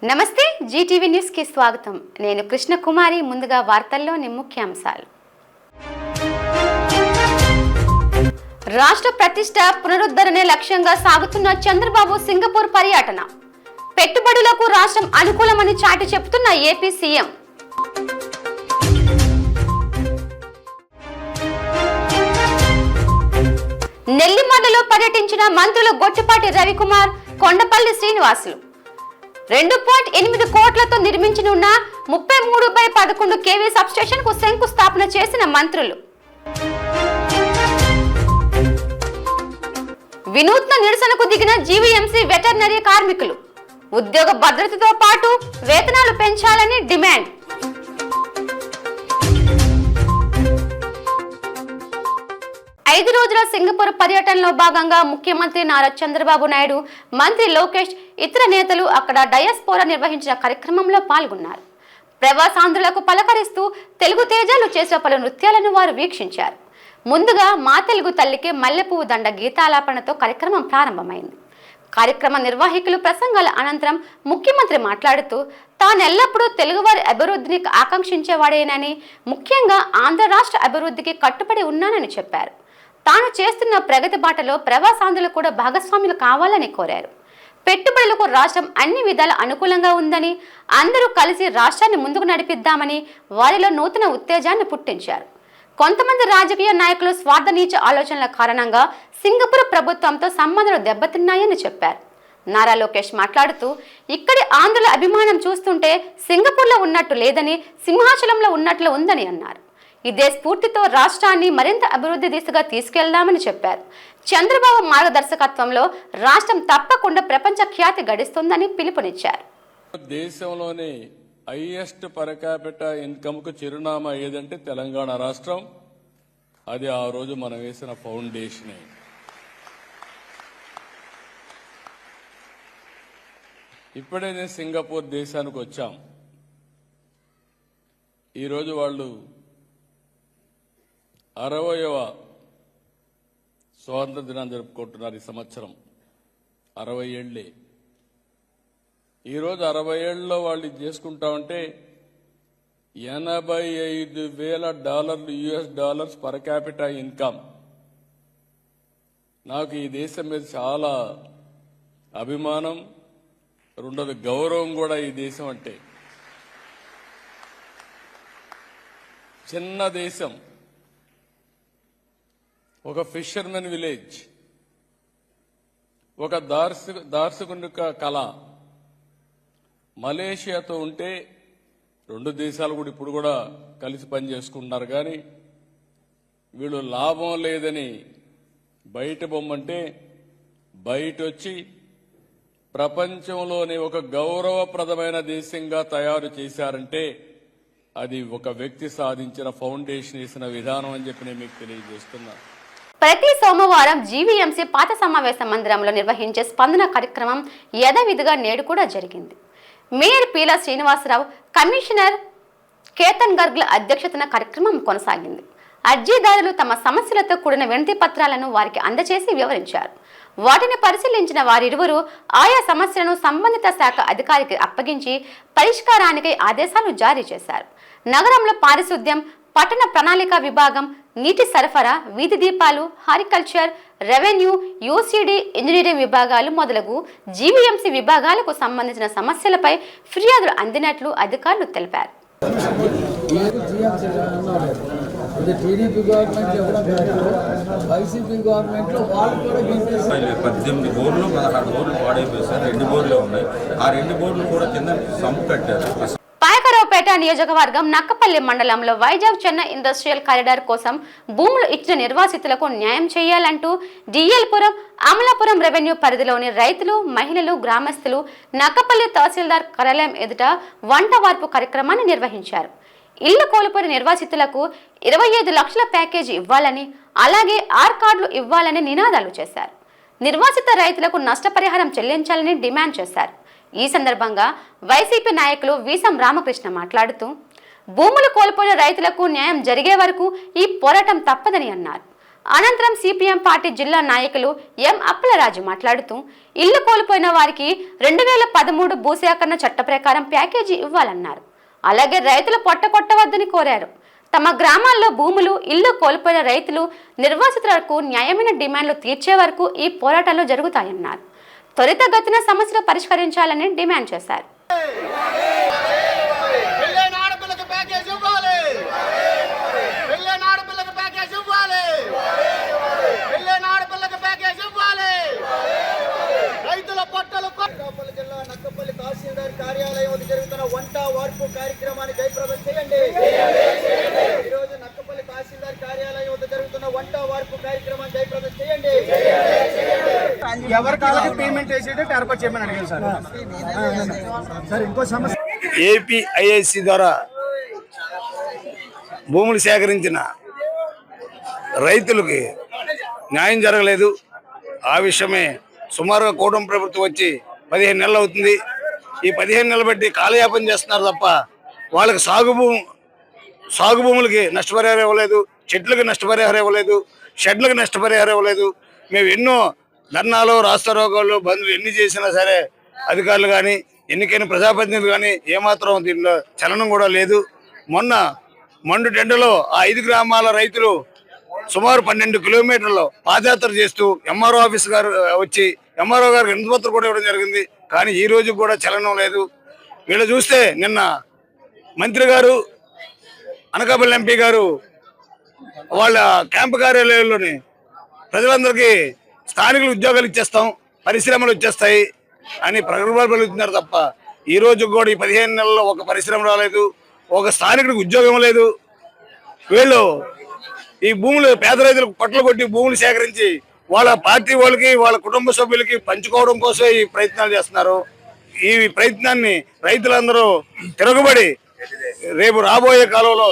నమస్తే Zee TV news కి స్వాగతం. నేను కృష్ణ కుమారి. ముందుగా వార్తల్లోని ముఖ్యాంశాలు. రాష్ట్ర ప్రతిష్ట పునరుద్ధరణే లక్ష్యంగా సాగుతున్న చంద్రబాబు సింగపూర్ పర్యటన. పెట్టుబడులకు రాష్ట్రం అనుకూలమని చాటి చెబుతున్న ఏపీ సీఎం. నెల్లిమర్లలో పర్యటించిన మంత్రులు గొట్టిపాటి రవికుమార్, కొండపల్లి శ్రీనివాసులు. 2.8 కోట్లతో నిర్మించనున్న 33/11 kV సబ్స్టేషన్ కు శంకుస్థాపన చేసిన మంత్రులు. వినూత్న నిరసనకు దిగిన జీవీఎంసీ వెటర్నరీ కార్మికులు. ఉద్యోగ భద్రతతో పాటు వేతనాలు పెంచాలని డిమాండ్. ఐదు రోజుల సింగపూర్ పర్యటనలో భాగంగా ముఖ్యమంత్రి నారా చంద్రబాబు నాయుడు, మంత్రి లోకేష్, ఇతర నేతలు అక్కడ డయాస్పోరా నిర్వహించిన కార్యక్రమంలో పాల్గొన్నారు. ప్రవాసాంధ్రులకు పలకరిస్తూ తెలుగు తేజాలు చేసిన పలు నృత్యాలను వారు వీక్షించారు. ముందుగా మా తెలుగు తల్లికి మల్లెపువ్వు దండ గీతాలాపనతో కార్యక్రమం ప్రారంభమైంది. కార్యక్రమ నిర్వాహకులు ప్రసంగాల అనంతరం ముఖ్యమంత్రి మాట్లాడుతూ తానెల్లప్పుడూ తెలుగువారి అభివృద్ధిని ఆకాంక్షించేవాడేనని, ముఖ్యంగా ఆంధ్ర రాష్ట్ర అభివృద్ధికి కట్టుబడి ఉన్నానని చెప్పారు. తాను చేస్తున్న ప్రగతి బాటలో ప్రవాసాంధ్రులు కూడా భాగస్వాములు కావాలని కోరారు. పెట్టుబడులకు రాష్ట్రం అన్ని విధాల అనుకూలంగా ఉందని, అందరూ కలిసి రాష్ట్రాన్ని ముందుకు నడిపిద్దామని వారిలో నూతన ఉత్తేజాన్ని పుట్టించారు. కొంతమంది రాజకీయ నాయకులు స్వార్థ నీచ ఆలోచనల కారణంగా సింగపూర్ ప్రభుత్వంతో సంబంధాలు దెబ్బతిన్నాయని చెప్పారు. నారా లోకేష్ మాట్లాడుతూ ఇక్కడి ఆంధ్రుల అభిమానం చూస్తుంటే సింగపూర్లో ఉన్నట్టు లేదని, సింహాచలంలో ఉన్నట్లు ఉందని అన్నారు. ఇదే స్ఫూర్తితో రాష్ట్రాన్ని మరింత అభివృద్ధి దిశగా తీసుకెళ్దామని చెప్పారు. చంద్రబాబు మార్గదర్శకత్వంలో రాష్ట్రం తప్పకుండా ప్రపంచ ఖ్యాతి గడిస్తుందని పిలుపునిచ్చారు. దేశంలోనే హైయెస్ట్ పర్ క్యాపిటా ఇన్కమ్ కు చిరునామా ఏదంటే తెలంగాణ రాష్ట్రం. అది ఆ రోజు మనం వేసిన ఫౌండేషనే. ఇప్పుడే నేను సింగపూర్ దేశానికి వచ్చాం. ఈరోజు వాళ్ళు 60వ స్వాతంత్ర దినాన్ని జరుపుకుంటున్నారు. ఈ సంవత్సరం 60 ఏళ్లే. ఈరోజు 60 ఏళ్లలో వాళ్ళు ఇది చేసుకుంటా ఉంటే $85,000 US పర్ క్యాపిటా ఇన్కమ్. నాకు ఈ దేశం మీద చాలా అభిమానం, రెండోది గౌరవం కూడా. ఈ దేశం అంటే చిన్న దేశం, ఒక ఫిషర్మెన్ విలేజ్, ఒక దార్శనిక కళ. మలేషియాతో ఉంటే రెండు దేశాలు కూడా ఇప్పుడు కూడా కలిసి పనిచేసుకుంటున్నారు. కానీ వీళ్ళు లాభం లేదని బయట బొమ్మంటే బయట వచ్చి ప్రపంచంలోనే ఒక గౌరవప్రదమైన దేశంగా తయారు చేశారంటే అది ఒక వ్యక్తి సాధించిన ఫౌండేషన్ వేసిన విధానం అని చెప్పి నేను మీకు తెలియజేస్తున్నా. ప్రతి సోమవారం జీవీఎంసీ పాత సమావేశ మందిరంలో నిర్వహించే స్పందన కార్యక్రమం యథావిధిగా నేడు కూడా జరిగింది. మేయర్ పీలా శ్రీనివాసరావు, కమిషనర్ కేతన్ గర్గ్ల అధ్యక్షతన కార్యక్రమం కొనసాగింది. అర్జీదారులు తమ సమస్యలతో కూడిన వినతి పత్రాలను వారికి అందజేసి వివరించారు. వాటిని పరిశీలించిన వారిరువురు ఆయా సమస్యలను సంబంధిత శాఖ అధికారికి అప్పగించి పరిష్కారానికి ఆదేశాలు జారీ చేశారు. నగరంలో పారిశుద్ధ్యం, పట్టణ ప్రణాళిక విభాగం, నీటి సరఫరా, వీధి దీపాలు, హార్టికల్చర్, రెవెన్యూ, యూసీడీ, ఇంజనీరింగ్ విభాగాలు మొదలగు జీవీఎంసీ విభాగాలకు సంబంధించిన సమస్యలపై ఫిర్యాదులు అందినట్లు అధికారులు తెలిపారు. 18 బోర్లు 16 బోర్లు పాడైపోయి సార్. 2 బోర్లు ఉన్నాయి. ఆ 2 బోర్లు కూడా కింద సంపు కట్టారు. పాయకరావుపేట నియోజకవర్గం నక్కపల్లి మండలంలో వైజాగ్ చెన్నై ఇండస్ట్రియల్ కారిడార్ కోసం భూములు ఇచ్చిన నిర్వాసితులకు న్యాయం చేయాలంటూ డిఎల్పురం, అమలాపురం రెవెన్యూ పరిధిలోని రైతులు, మహిళలు, గ్రామస్తులు నక్కపల్లి తహసీల్దార్ కార్యాలయం ఎదుట వంట వార్పు కార్యక్రమాన్ని నిర్వహించారు. ఇళ్లు కోల్పోయిన నిర్వాసితులకు 25 లక్షల ప్యాకేజీ ఇవ్వాలని, అలాగే ఆర్ కార్డులు ఇవ్వాలని నినాదాలు చేశారు. నిర్వాసిత రైతులకు నష్టపరిహారం చెల్లించాలని డిమాండ్ చేశారు. ఈ సందర్భంగా వైసీపీ నాయకులు వీసం రామకృష్ణ మాట్లాడుతూ భూములు కోల్పోయిన రైతులకు న్యాయం జరిగే వరకు ఈ పోరాటం తప్పదని అన్నారు. అనంతరం సిపిఎం పార్టీ జిల్లా నాయకులు ఎం అప్పలరాజు మాట్లాడుతూ ఇల్లు కోల్పోయిన వారికి 2013 భూసేకరణ చట్ట ప్రకారం ప్యాకేజీ ఇవ్వాలన్నారు. అలాగే రైతులు పొట్టకొట్టవద్దని కోరారు. తమ గ్రామాల్లో భూములు ఇల్లు కోల్పోయిన రైతులు నిర్వాసితులకు న్యాయమైన డిమాండ్లు తీర్చే వరకు ఈ పోరాటాలు జరుగుతాయన్నారు. త్వరితగతిన సమస్యలు పరిష్కరించాలని డిమాండ్ చేశారు. జిల్లా నక్కపల్లి తహసీల్దార్ కార్యాలయం వద్ద జరుగుతున్న వంట వార్పు కార్యక్రమాన్ని జయప్రదం చేయండి. ఈరోజు నక్కపల్లి తహసీల్దార్ కార్యాలయం వద్ద జరుగుతున్న వంట వార్పు కార్యక్రమాన్ని జయప్రదం చేయండి. ఎవరి కాళ్ళకి పేమెంట్ వేసేటట్టు ఏర్పాటు చేయమని అడిగాను సార్. ఇంకో సమస్య, ఏపీఐఐసి ద్వారా భూములు సేకరించిన రైతులకి న్యాయం జరగలేదు. ఆ విషయమే సుమారుగా కూటమి ప్రభుత్వం వచ్చి 15 నెలలు అవుతుంది. ఈ 15 నెలలు బట్టి కాలయాపన చేస్తున్నారు తప్ప వాళ్ళకి సాగు భూములకి నష్టపరిహారం ఇవ్వలేదు, చెట్లకి నష్టపరిహారం ఇవ్వలేదు, షెడ్లకు నష్టపరిహారం ఇవ్వలేదు. మేము ఎన్నో ధర్నాలు, రాస్తారోకోలు, బంధువులు ఎన్ని చేసినా సరే అధికారులు కానీ ఎన్నికైన ప్రజాప్రతినిధులు కానీ ఏమాత్రం దీంట్లో చలనం కూడా లేదు. మొన్న మండు టెండలో ఆ 5 గ్రామాల రైతులు సుమారు 12 కిలోమీటర్లు పాదయాత్ర చేస్తూ ఎంఆర్ఓ ఆఫీస్ గారు వచ్చి ఎంఆర్ఓ గారికి వినతిపత్రం కూడా ఇవ్వడం జరిగింది. కానీ ఈ రోజు కూడా చలనం లేదు. వీళ్ళు చూస్తే నిన్న మంత్రి గారు, అనకాపల్లి ఎంపీ గారు వాళ్ళ క్యాంపు కార్యాలయంలోని ప్రజలందరికీ స్థానికులు ఉద్యోగాలు ఇచ్చేస్తాం, పరిశ్రమలు వచ్చేస్తాయి అని ప్రగల్భాలు పలుకుతున్నారు తప్ప ఈ రోజు కూడా ఈ 15 నెలల్లో ఒక పరిశ్రమ రాలేదు, ఒక స్థానికుడికి ఉద్యోగం లేదు. వీళ్ళు ఈ భూములు పేద రైతులకు పట్లు కొట్టి భూములు సేకరించి వాళ్ళ పార్టీ వాళ్ళకి, వాళ్ళ కుటుంబ సభ్యులకి పంచుకోవడం కోసం ఈ ప్రయత్నాలు చేస్తున్నారు. ఈ ప్రయత్నాన్ని రైతులందరూ తిరగబడి రేపు రాబోయే కాలంలో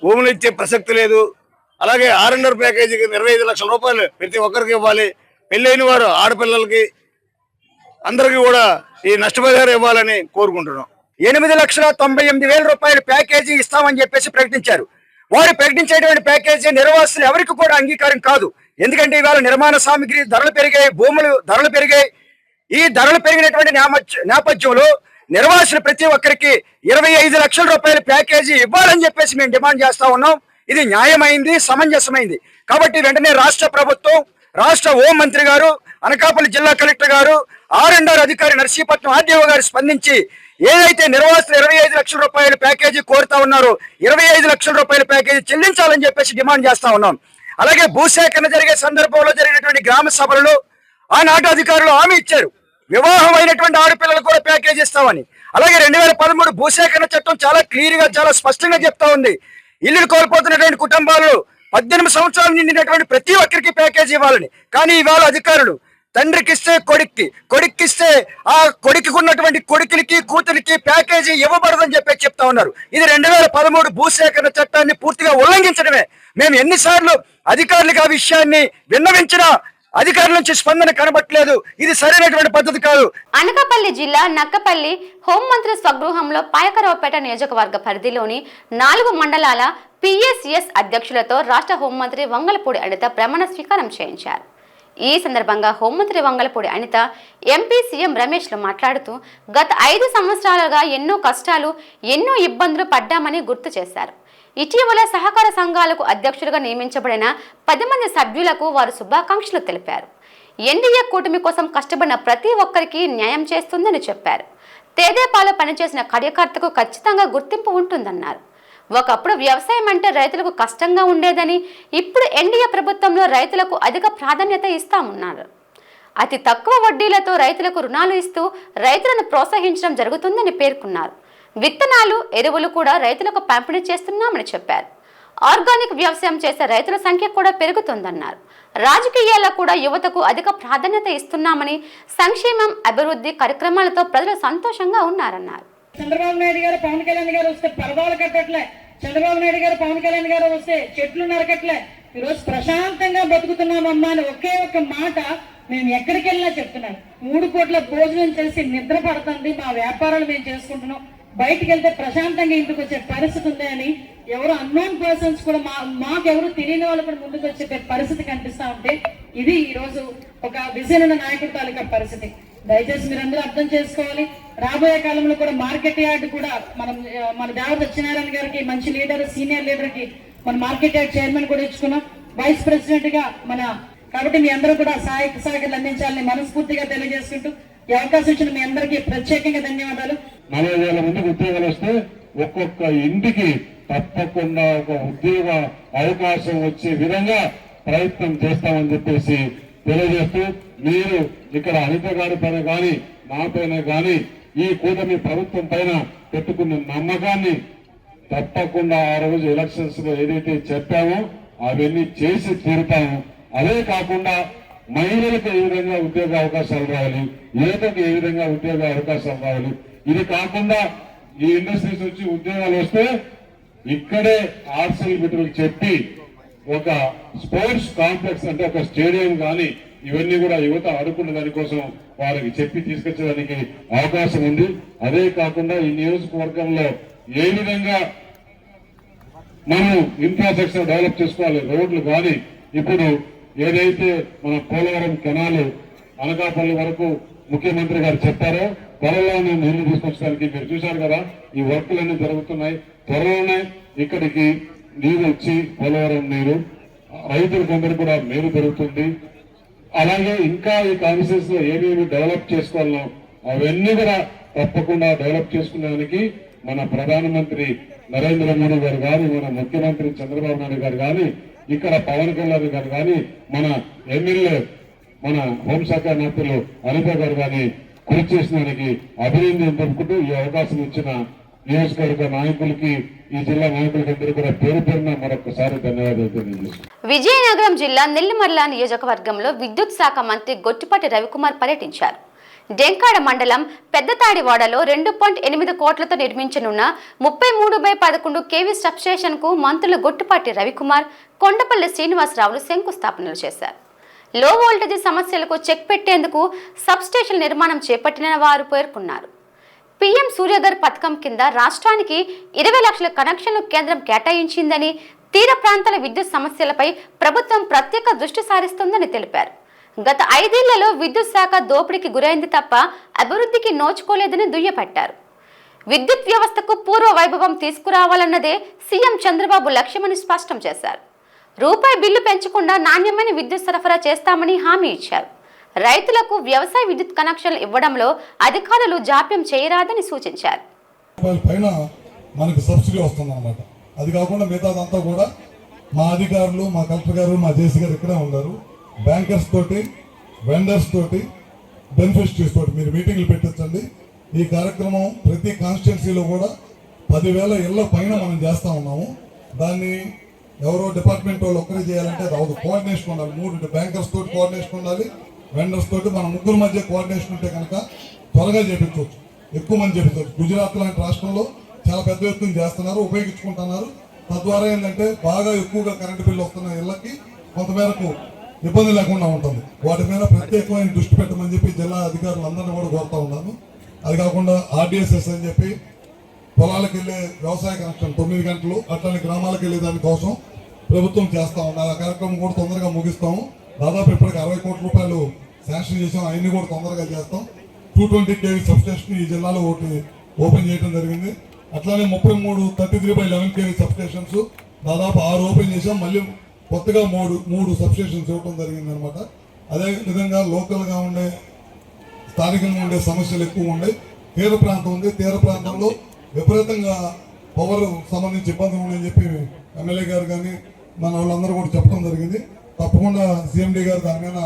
భూములు ఇచ్చే ప్రసక్తి లేదు. అలాగే R&R ప్యాకేజీకి 25 లక్షల రూపాయలు ప్రతి ఒక్కరికి ఇవ్వాలి. పెళ్ళైన వారు ఆడపిల్లలకి అందరికీ కూడా ఈ నష్టపరిహారం ఇవ్వాలని కోరుకుంటున్నాం. 8,98,000 రూపాయల ప్యాకేజీ ఇస్తామని చెప్పేసి ప్రకటించారు. వారు ప్రకటించేటువంటి ప్యాకేజీ నిర్వాసులు ఎవరికి కూడా అంగీకారం కాదు. ఎందుకంటే ఇవాళ నిర్మాణ సామాగ్రి ధరలు పెరిగాయి, భూములు ధరలు పెరిగాయి. ఈ ధరలు పెరిగినటువంటి నేపథ్యంలో నిర్వాసులు ప్రతి ఒక్కరికి 25 లక్షల రూపాయల ప్యాకేజీ ఇవ్వాలని చెప్పేసి మేము డిమాండ్ చేస్తా ఉన్నాం. ఇది న్యాయమైంది, సమంజసమైంది. కాబట్టి వెంటనే రాష్ట్ర ప్రభుత్వం, రాష్ట్ర హోం మంత్రి గారు, అనకాపల్లి జిల్లా కలెక్టర్ గారు, R&R అధికారి నర్సీపట్నం ఆర్డీఓ గారు స్పందించి ఏదైతే నిర్వాసితులు 25 లక్షల రూపాయల ప్యాకేజీ కోరుతా ఉన్నారో 25 లక్షల రూపాయల ప్యాకేజీ చెల్లించాలని చెప్పేసి డిమాండ్ చేస్తా ఉన్నాం. అలాగే భూసేకరణ జరిగే సందర్భంలో జరిగినటువంటి గ్రామ సభలలో ఆనాటి అధికారులు హామీ ఇచ్చారు, వివాహం అయినటువంటి ఆడపిల్లలకు కూడా ప్యాకేజీ ఇస్తామని. అలాగే 2013 భూసేకరణ చట్టం చాలా క్లియర్ గా, చాలా స్పష్టంగా చెప్తా ఉంది, ఇల్లు కోల్పోతున్నటువంటి కుటుంబాలు 18 సంవత్సరాలు నిండినటువంటి ప్రతి ఒక్కరికి ప్యాకేజీ ఇవ్వాలని. కానీ ఇవాళ అధికారులు తండ్రికి ఇస్తే కొడుక్కిస్తే ఆ కొడుకు ఉన్నటువంటి కొడుకులకి, కూతురికి ప్యాకేజీ ఇవ్వబడదని చెప్పి చెప్తా ఉన్నారు. ఇది 2013 భూసేకరణ చట్టాన్ని పూర్తిగా ఉల్లంఘించడమే. మేము ఎన్నిసార్లు అధికారులకు ఆ విషయాన్ని విన్నవించినా అధికారుల నుంచి స్పందన కనబట్టలేదు. ఇది సరైనటువంటి పద్ధతి కాదు. అనకాపల్లి జిల్లా నక్కపల్లి హోంమంత్రి స్వగృహంలో పాయకరావుపేట నియోజకవర్గ పరిధిలోని 4 మండలాల PSS అధ్యక్షులతో రాష్ట్ర హోంమంత్రి వంగలపూడి అనిత ప్రమాణ స్వీకారం చేయించారు. ఈ సందర్భంగా హోంమంత్రి వంగలపూడి అనిత ఎంపీ సీఎం రమేష్లు మాట్లాడుతూ గత 5 సంవత్సరాలుగా ఎన్నో కష్టాలు, ఎన్నో ఇబ్బందులు పడ్డామని గుర్తు చేశారు. ఇటీవల సహకార సంఘాలకు అధ్యక్షులుగా నియమించబడిన 10 మంది సభ్యులకు వారు శుభాకాంక్షలు తెలిపారు. ఎన్డీఏ కూటమి కోసం కష్టపడిన ప్రతి ఒక్కరికి న్యాయం చేస్తుందని చెప్పారు. తేదేపాలో పనిచేసిన కార్యకర్తకు ఖచ్చితంగా గుర్తింపు ఉంటుందన్నారు. ఒకప్పుడు వ్యవసాయం అంటే రైతులకు కష్టంగా ఉండేదని, ఇప్పుడు ఎన్డీఏ ప్రభుత్వంలో రైతులకు అధిక ప్రాధాన్యత ఇస్తామన్నారు. అతి తక్కువ వడ్డీలతో రైతులకు రుణాలు ఇస్తూ రైతులను ప్రోత్సహించడం జరుగుతుందని పేర్కొన్నారు. విత్తనాలు, ఎరువులు కూడా రైతులకు పంపిణీ చేస్తున్నామని చెప్పారు. ఆర్గానిక్ వ్యవసాయం చేసే రైతుల సంఖ్య కూడా పెరుగుతుందన్నారు. రాజకీయాల్లో కూడా యువతకు అధిక ప్రాధాన్యత ఇస్తున్నామని, సంక్షేమం, అభివృద్ధి కార్యక్రమాలతో ప్రజలు సంతోషంగా ఉన్నారన్నారు. చంద్రబాబు నాయుడు గారు, పవన్ కళ్యాణ్ గారు వస్తే పరదాలు కట్టట్లే, చంద్రబాబు నాయుడు గారు, పవన్ కళ్యాణ్ గారు వస్తే చెట్లు నరకట్లే, ఈరోజు ప్రశాంతంగా బతుకుతున్నామమ్మా అని ఒకే ఒక్క మాట మేము ఎక్కడికి వెళ్ళినా చెప్తున్నాం. 3 కోట్ల భోజనం చేసి నిద్ర పడుతుంది, మా వ్యాపారాలు మేము చేసుకుంటున్నాం, బయటికి వెళ్తే ప్రశాంతంగా ఇంటికి వచ్చే పరిస్థితి ఉంది అని ఎవరు అన్నోన్ పర్సన్స్ కూడా మాకెవరు తెలియని వాళ్ళు కూడా ముందుకు వచ్చే పరిస్థితి కనిపిస్తా ఉంటే ఇది ఈ రోజు ఒక విజన్ ఉన్న నాయకుడి తాలూకా పరిస్థితి. దయచేసి మీరందరూ అర్థం చేసుకోవాలి. రాబోయే కాలంలో కూడా మార్కెట్ యార్డ్ కూడా మన దేవత సత్యనారాయణ గారికి మంచి లీడర్, సీనియర్ లీడర్ కి మన మార్కెట్ యార్డ్ చైర్మన్ కూడా ఇచ్చుకున్నాం, వైస్ ప్రెసిడెంట్ గా కాబట్టి మీ అందరూ కూడా సహాయక సహకారాలు అందించాలని మనస్ఫూర్తిగా తెలియజేసుకుంటూ ఈ అవకాశం ఇచ్చిన మీ అందరికీ ప్రత్యేకంగా ధన్యవాదాలు. 40,000 మందికి ఉద్యోగాలు వస్తే ఒక్కొక్క ఇంటికి తప్పకుండా ఒక ఉద్యోగ అవకాశం వచ్చే విధంగా ప్రయత్నం చేస్తామని చెప్పేసి తెలియజేస్తూ, మీరు ఇక్కడ అనిత గారి పైన కానీ నా పైన కానీ ఈ కూటమి ప్రభుత్వం పైన పెట్టుకున్న నమ్మకాన్ని తప్పకుండా ఆ రోజు ఎలక్షన్స్ లో ఏదైతే చెప్పామో అవన్నీ చేసి తీరుతాము. అదే కాకుండా మహిళలకు ఏ విధంగా ఉద్యోగ అవకాశాలు రావాలి, యువతకు ఏ విధంగా ఉద్యోగ అవకాశాలు రావాలి, ఇది కాకుండా ఈ ఇండస్ట్రీస్ వచ్చి ఉద్యోగాలు వస్తే ఇక్కడే ఆర్సల్ బిడ్డలకు చెప్పి ఒక స్పోర్ట్స్ కాంప్లెక్స్ అంటే ఒక స్టేడియం కానీ ఇవన్నీ కూడా యువత ఆడుకున్న దానికోసం వారికి చెప్పి తీసుకొచ్చేదానికి అవకాశం ఉంది. అదే కాకుండా ఈ నియోజకవర్గంలో ఏ విధంగా మనం ఇన్ఫ్రాస్ట్రక్చర్ డెవలప్ చేసుకోవాలి, రోడ్లు కానీ ఇప్పుడు ఏదైతే మన పోలవరం కెనాలు అనకాపల్లి వరకు ముఖ్యమంత్రి గారు చెప్పారో త్వరలోనే నీళ్లు తీసుకొచ్చడానికి మీరు చూశారు కదా, ఈ వర్కులన్నీ జరుగుతున్నాయి. త్వరలోనే ఇక్కడికి నీరు వచ్చి పోలవరం నీరు రైతులకందరూ కూడా మేలు జరుగుతుంది. అలాగే ఇంకా ఈ కాన్స్టిట్యూన్స్ లో ఏమేమి డెవలప్ చేసుకోవాలో అవన్నీ కూడా తప్పకుండా డెవలప్ చేసుకునేదానికి మన ప్రధానమంత్రి నరేంద్ర మోడీ గారు కానీ, మన ముఖ్యమంత్రి చంద్రబాబు నాయుడు గారు కానీ, ఇక్కడ పవన్ కళ్యాణ్ గారు కానీ, మన ఎమ్మెల్యే మన హోంశాఖ మంత్రులు అనిత గారు కానీ కృషి చేసినానికి అభినందన తెలుపుకుంటూ ఈ అవకాశం ఇచ్చిన నియోజకవర్గ నాయకులకి, ఈ జిల్లా నాయకులకి అందరూ కూడా పేరు పేరున మరొకసారి ధన్యవాదాలు తెలియజేస్తున్నాను. విజయనగరం జిల్లా నెల్లిమర్ల నియోజకవర్గంలో విద్యుత్ శాఖ మంత్రి గొట్టిపాటి రవికుమార్ పర్యటించారు. డెంకాడ మండలం పెద్దతాడివాడలో 2.8 కోట్లతో నిర్మించనున్న 33/11 kV సబ్స్టేషన్ కు మంత్రులు గొట్టిపాటి రవికుమార్, కొండపల్లి శ్రీనివాసరావులు శంకుస్థాపనలు చేశారు. లో వోల్టేజ్ సమస్యలకు చెక్ పెట్టేందుకు సబ్స్టేషన్ నిర్మాణం చేపట్టిన వారు పేర్కొన్నారు. పీఎం సూర్యఘర్ పథకం కింద రాష్ట్రానికి 20 లక్షల కనెక్షన్లు కేంద్రం కేటాయించిందని, తీర ప్రాంతాల విద్యుత్ సమస్యలపై ప్రభుత్వం ప్రత్యేక దృష్టి సారిస్తుందని తెలిపారు. గత 5 ఏళ్లలో విద్యుత్ శాఖ దోపిడీకి గురైంది తప్ప అభివృద్ధికి నోచుకోలేదని దుయ్యబట్టారు. విద్యుత్ వ్యవస్థకు పూర్వ వైభవం తీసుకురావాలన్నదే సీఎం చంద్రబాబు లక్ష్యమని స్పష్టం చేశారు. రూపాయి బిల్లు పెంచకుండా నాణ్యమైన విద్యుత్ సరఫరా చేస్తామని హామీ ఇచ్చారు. రైతులకు వ్యవసాయ విద్యుత్ కనెక్షన్లు ఇవ్వడంలో అధికారులు జాప్యం చేయరాదని సూచించారు. పైన మనకు సబ్సిడీ వస్తుందన్నమాట. అది కాకుండా మిగతాదంతా కూడా మా అధికారులు, మా కలెక్టర్ గారు, మా జేసీ గారు ఇక్కడే ఉన్నారు. బ్యాంకర్స్ తోటి, వెండర్స్ తోటి, బెనిఫిషరీస్ తోటి మీరు మీటింగ్లు పెట్టించండి. ఈ కార్యక్రమం ప్రతి కాన్స్టిట్యున్సీలో కూడా 10,000 ఇళ్ల పైన మనం చేస్తా ఉన్నాము. దాన్ని ఎవరో డిపార్ట్మెంట్ వాళ్ళు ఒక్కరే చేయాలంటే అది ఒక కోఆర్డినేషన్ ఉండాలి. 3 బ్యాంకర్స్ తోటి కోఆర్డినేషన్ ఉండాలి, వెండర్స్ తోటి మన ముగ్గురు మధ్య కోఆర్డినేషన్ ఉంటే కనుక త్వరగా చేపించవచ్చు, ఎక్కువ మంది చేపించవచ్చు. గుజరాత్ లాంటి రాష్ట్రంలో చాలా పెద్ద ఎత్తున చేస్తున్నారు, ఉపయోగించుకుంటున్నారు. తద్వారా ఏంటంటే బాగా ఎక్కువగా కరెంటు బిల్లు వస్తున్న ఇళ్లకి కొంతమేరకు ఇబ్బంది లేకుండా ఉంటుంది. వాటి మీద ప్రత్యేకమైన దృష్టి పెట్టమని చెప్పి జిల్లా అధికారులందరినీ కూడా కోరుతా ఉన్నాను. అది కాకుండా ఆర్డీఎస్ఎస్ అని చెప్పి పొలాలకు వెళ్ళే వ్యవసాయ కనెక్షన్ 9 గంటలు, అట్లాంటి గ్రామాలకు వెళ్ళే దానికోసం ప్రభుత్వం చేస్తా ఉన్నారు. ఆ కార్యక్రమం కూడా తొందరగా ముగిస్తాము. దాదాపు ఇప్పటికి 60 కోట్ల రూపాయలు శాంక్షన్ చేసాం. అవన్నీ కూడా తొందరగా చేస్తాం. 220 kV సబ్స్టేషన్ ఈ జిల్లాలో ఒకటి ఓపెన్ చేయడం జరిగింది. అట్లానే 33/11 kV సబ్స్టేషన్స్ దాదాపు 6 ఓపెన్ చేసాం. మళ్ళీ కొత్తగా మూడు సబ్స్టేషన్స్ ఇవ్వడం జరిగింది అనమాట. అదే విధంగా లోకల్ గా ఉండే, స్థానికంగా ఉండే సమస్యలు ఎక్కువ ఉండే. తీర ప్రాంతం ఉంది, తీర ప్రాంతంలో విపరీతంగా పవర్ సంబంధించి ఇబ్బందులు ఉన్నాయని చెప్పి ఎమ్మెల్యే గారు కానీ మన వాళ్ళందరూ కూడా చెప్పడం జరిగింది. తప్పకుండా సీఎండీ గారు దాని మీద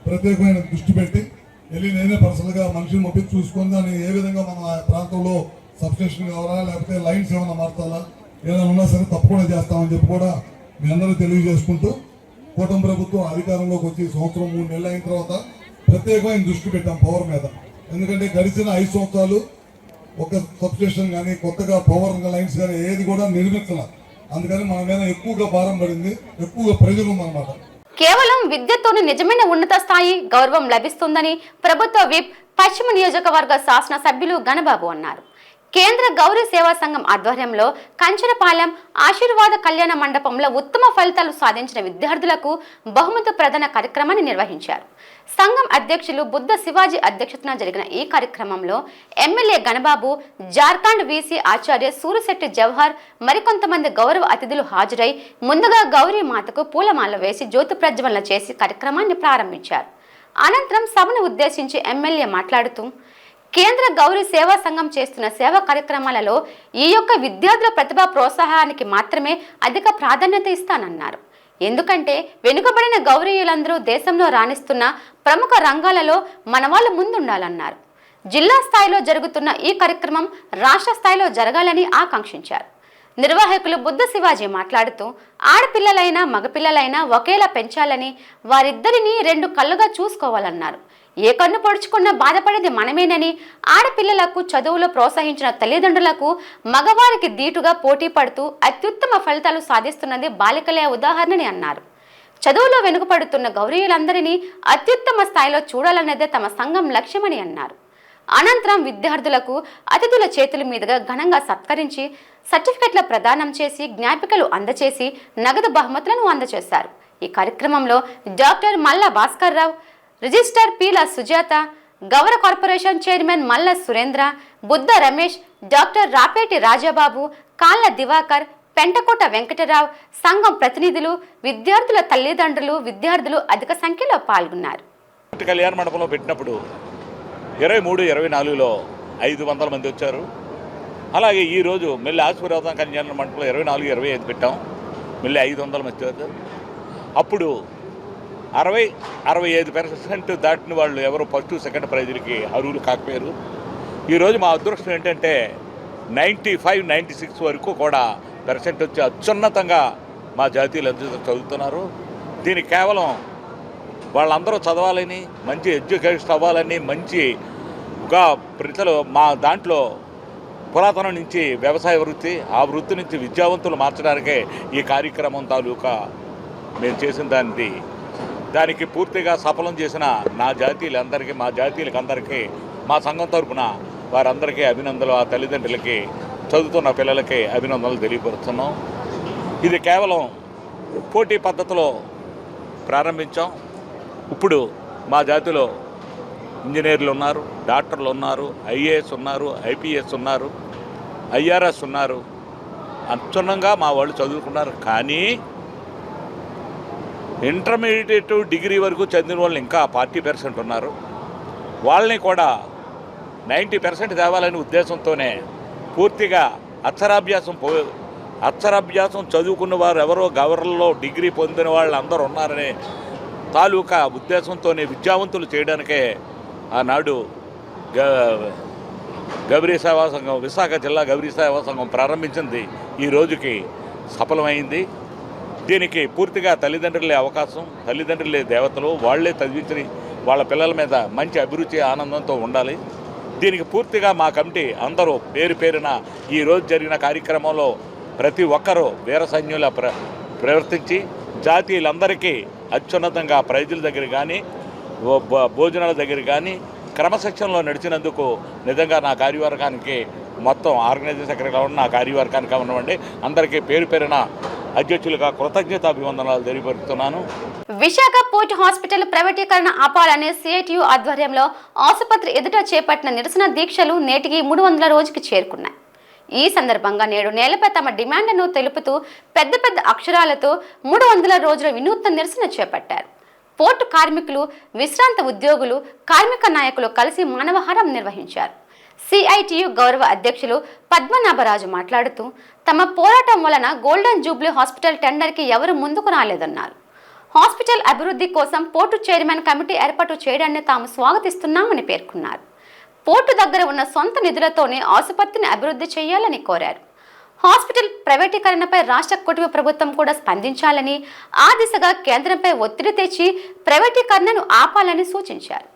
ప్రత్యేకమైన దృష్టి పెట్టి వెళ్ళి నేనే పర్సనల్గా మనిషిని మొప్పించి చూసుకొని దాన్ని ఏ విధంగా మనం ఆ ప్రాంతంలో సబ్స్టేషన్ కావాలా, లేకపోతే లైన్స్ ఏమైనా మార్చాలా, ఏదైనా ఉన్నా సరే తప్పకుండా చేస్తామని చెప్పి కూడా మీ అందరూ తెలియజేసుకుంటూ, కూటమి ప్రభుత్వం అధికారంలోకి వచ్చి 1-3 నెలలు అయిన తర్వాత ప్రత్యేకమైన దృష్టి పెట్టాం పవర్ మీద. ఎందుకంటే గడిచిన 5 సంవత్సరాలు ఒక సబ్స్టేషన్ కానీ, కొత్తగా పవర్ లైన్స్ కానీ ఏది కూడా నిర్మించాల. అందుకని మన మీద ఎక్కువగా భారం పడింది, ఎక్కువగా ప్రెజర్ ఉందన్నమాట. కేవలం విద్యతోనే నిజమైన ఉన్నత స్థాయి గౌరవం లభిస్తుందని ప్రభుత్వ విప్ పశ్చిమ నియోజకవర్గ శాసన సభ్యులు గణబాబు అన్నారు. కేంద్ర గౌరీ సేవా సంఘం ఆధ్వర్యంలో కంచరపాలెం ఆశీర్వాద కళ్యాణ మండపంలో ఉత్తమ ఫలితాలు సాధించిన విద్యార్థులకు బహుమతి ప్రదాన కార్యక్రమాన్ని నిర్వహించారు. సంఘం అధ్యక్షులు బుద్ధ శివాజీ అధ్యక్షతన జరిగిన ఈ కార్యక్రమంలో ఎమ్మెల్యే గణబాబు, జార్ఖండ్ వీసీ ఆచార్య సూరిశెట్టి జవహర్ మరికొంతమంది గౌరవ అతిథులు హాజరై ముందుగా గౌరీ మాతకు పూలమాల వేసి జ్యోతి ప్రజ్వలన చేసి కార్యక్రమాన్ని ప్రారంభించారు. అనంతరం సభను ఉద్దేశించి ఎమ్మెల్యే మాట్లాడుతూ కేంద్ర గౌరీ సేవా సంఘం చేస్తున్న సేవా కార్యక్రమాలలో ఈ యొక్క విద్యార్థుల ప్రతిభా ప్రోత్సాహానికి మాత్రమే అధిక ప్రాధాన్యత ఇస్తానన్నారు. ఎందుకంటే వెనుకబడిన గౌరీయులందరూ దేశంలో రాణిస్తున్న ప్రముఖ రంగాలలో మన వాళ్ళు ముందుండాలన్నారు. జిల్లా స్థాయిలో జరుగుతున్న ఈ కార్యక్రమం రాష్ట్ర స్థాయిలో జరగాలని ఆకాంక్షించారు. నిర్వాహకులు బుద్ధ శివాజీ మాట్లాడుతూ ఆడపిల్లలైనా మగపిల్లలైనా ఒకేలా పెంచాలని, వారిద్దరిని 2 కళ్ళుగా చూసుకోవాలన్నారు. ఏ కన్ను పొడుచుకున్నా బాధపడేది మనమేనని, ఆడపిల్లలకు చదువులో ప్రోత్సహించిన తల్లిదండ్రులకు మగవారికి దీటుగా పోటీ పడుతూ అత్యుత్తమ ఫలితాలు సాధిస్తున్నది బాలికలే ఉదాహరణని అన్నారు. చదువులో వెనుకపడుతున్న గౌరీయులందరినీ అత్యుత్తమ స్థాయిలో చూడాలన్నదే తమ సంఘం లక్ష్యమని అన్నారు. అనంతరం విద్యార్థులకు అతిథుల చేతుల మీదుగా ఘనంగా సత్కరించి సర్టిఫికెట్ల ప్రదానం చేసి జ్ఞాపికలు అందచేసి నగదు బహుమతులను అందజేశారు. ఈ కార్యక్రమంలో డాక్టర్ మల్ల భాస్కర్ రావు, రిజిస్టర్ పీల సుజాత, గౌర కార్పొరేషన్ చైర్మన్ మల్ల సురేంద్ర, బుద్ధ రమేష్, డాక్టర్ రాపేటి రాజాబాబు, కాళ్ళ దివాకర్, పెంటకోట వెంకటరావు, సంఘం ప్రతినిధులు, విద్యార్థుల తల్లిదండ్రులు, విద్యార్థులు అధిక సంఖ్యలో పాల్గొన్నారు. కళ్యాణ మండపంలో పెట్టినప్పుడు 23-24లో 500 మంది వచ్చారు. అలాగే ఈరోజు మళ్ళీ ఆశీర్వాదం కళ్యాణ మండపంలో 24-25 పెట్టాం, మళ్ళీ 500 మంది వచ్చారు. అప్పుడు 60-65% దాటిన వాళ్ళు ఎవరు ఫస్ట్ సెకండ్ ప్రైజులకి అర్హులు కాకపోయారు. ఈరోజు మా అదృష్టం ఏంటంటే 95-96 వరకు కూడా పర్సెంట్ వచ్చి అత్యున్నతంగా మా జాతీయులు అందరూ చదువుతున్నారు. దీనికి కేవలం వాళ్ళందరూ చదవాలని, మంచి ఎడ్యుకేషన్ అవ్వాలని, మంచిగా ప్రజలు మా దాంట్లో పురాతనం నుంచి వ్యవసాయ వృత్తి, ఆ వృత్తి నుంచి విద్యావంతులు మార్చడానికే ఈ కార్యక్రమం తాలూకా మేము చేసిన దానికి పూర్తిగా సఫలం చేసిన నా జాతీయులందరికీ, మా జాతీయులకి అందరికీ, మా సంఘం తరఫున వారందరికీ అభినందనలు, ఆ తల్లిదండ్రులకి, చదువుతున్న పిల్లలకి అభినందనలు తెలియపరుస్తున్నాం. ఇది కేవలం పోటీ పద్ధతిలో ప్రారంభించాం. ఇప్పుడు మా జాతిలో ఇంజనీర్లు ఉన్నారు, డాక్టర్లు ఉన్నారు, ఐఏఎస్ ఉన్నారు, ఐపీఎస్ ఉన్నారు, ఐఆర్ఎస్ ఉన్నారు. అత్యున్నంగా మా వాళ్ళు చదువుకున్నారు. కానీ ఇంటర్మీడియట్ డిగ్రీ వరకు చదివిన వాళ్ళు ఇంకా 40% ఉన్నారు. వాళ్ళని కూడా 90% తేవాలనే ఉద్దేశంతోనే పూర్తిగా అక్షరాభ్యాసం చదువుకున్న వారు ఎవరో గవర్నర్లో డిగ్రీ పొందిన వాళ్ళు అందరూ ఉన్నారనే తాలూకా ఉద్దేశంతోనే విద్యావంతులు చేయడానికే ఆనాడు గౌరీ సేవా సంఘం, విశాఖ జిల్లా గౌరీ సేవా సంఘం ప్రారంభించింది ఈ రోజుకి సఫలమైంది. దీనికి పూర్తిగా తల్లిదండ్రులే అవకాశం, తల్లిదండ్రులే దేవతలు, వాళ్లే చదివించి వాళ్ళ పిల్లల మీద మంచి అభిరుచి, ఆనందంతో ఉండాలి. దీనికి పూర్తిగా మా కమిటీ అందరూ పేరున ఈరోజు జరిగిన కార్యక్రమంలో ప్రతి ఒక్కరూ వీర సైన్యులా ప్రవర్తించి జాతీయులందరికీ అత్యున్నతంగా ప్రైజుల దగ్గర కానీ, భోజనాల దగ్గర కానీ క్రమశిక్షణలో నడిచినందుకు నిజంగా నా కార్యవర్గానికి, మొత్తం ఆర్గనైజింగ్ సెక్రటరీగా ఉన్న నా కార్యవర్గానికి ఉన్నవండి అందరికీ పేరున అధ్యక్షులుగా కృతజ్ఞతాభివందనాలు తెలియపరుస్తున్నాను. విశాఖ పోర్ట్ హాస్పిటల్ ప్రైవేటీకరణ ఆపాలని సిఐటియు ఆధ్వర్యంలో ఆసుపత్రి ఎదుట చేపట్టిన నిరసన దీక్షలు నేటికి 300 రోజుకి చేరుకున్నాయి. ఈ సందర్భంగా నేడు నేలపై తమ డిమాండ్లను తెలుపుతూ పెద్ద అక్షరాలతో 300 రోజుల వినూత్న నిరసన చేపట్టారు. పోర్టు కార్మికులు, విశ్రాంత ఉద్యోగులు, కార్మిక నాయకులు కలిసి మానవహారం నిర్వహించారు. సిఐటియు గౌరవ అధ్యక్షులు పద్మనాభరాజు మాట్లాడుతూ తమ పోరాటం వలన గోల్డెన్ జూబ్లీ హాస్పిటల్ టెండర్కి ఎవరు ముందుకు రాలేదన్నారు. హాస్పిటల్ అభివృద్ధి కోసం పోర్టు చైర్మన్ కమిటీ ఏర్పాటు చేయడాన్ని తాము స్వాగతిస్తున్నామని పేర్కొన్నారు. పోర్టు దగ్గర ఉన్న సొంత నిధులతోనే ఆసుపత్రిని అభివృద్ధి చేయాలని కోరారు. హాస్పిటల్ ప్రైవేటీకరణపై రాష్ట్ర కుటుంబ ప్రభుత్వం కూడా స్పందించాలని, ఆ దిశగా కేంద్రంపై ఒత్తిడి తెచ్చి ప్రైవేటీకరణను ఆపాలని సూచించారు.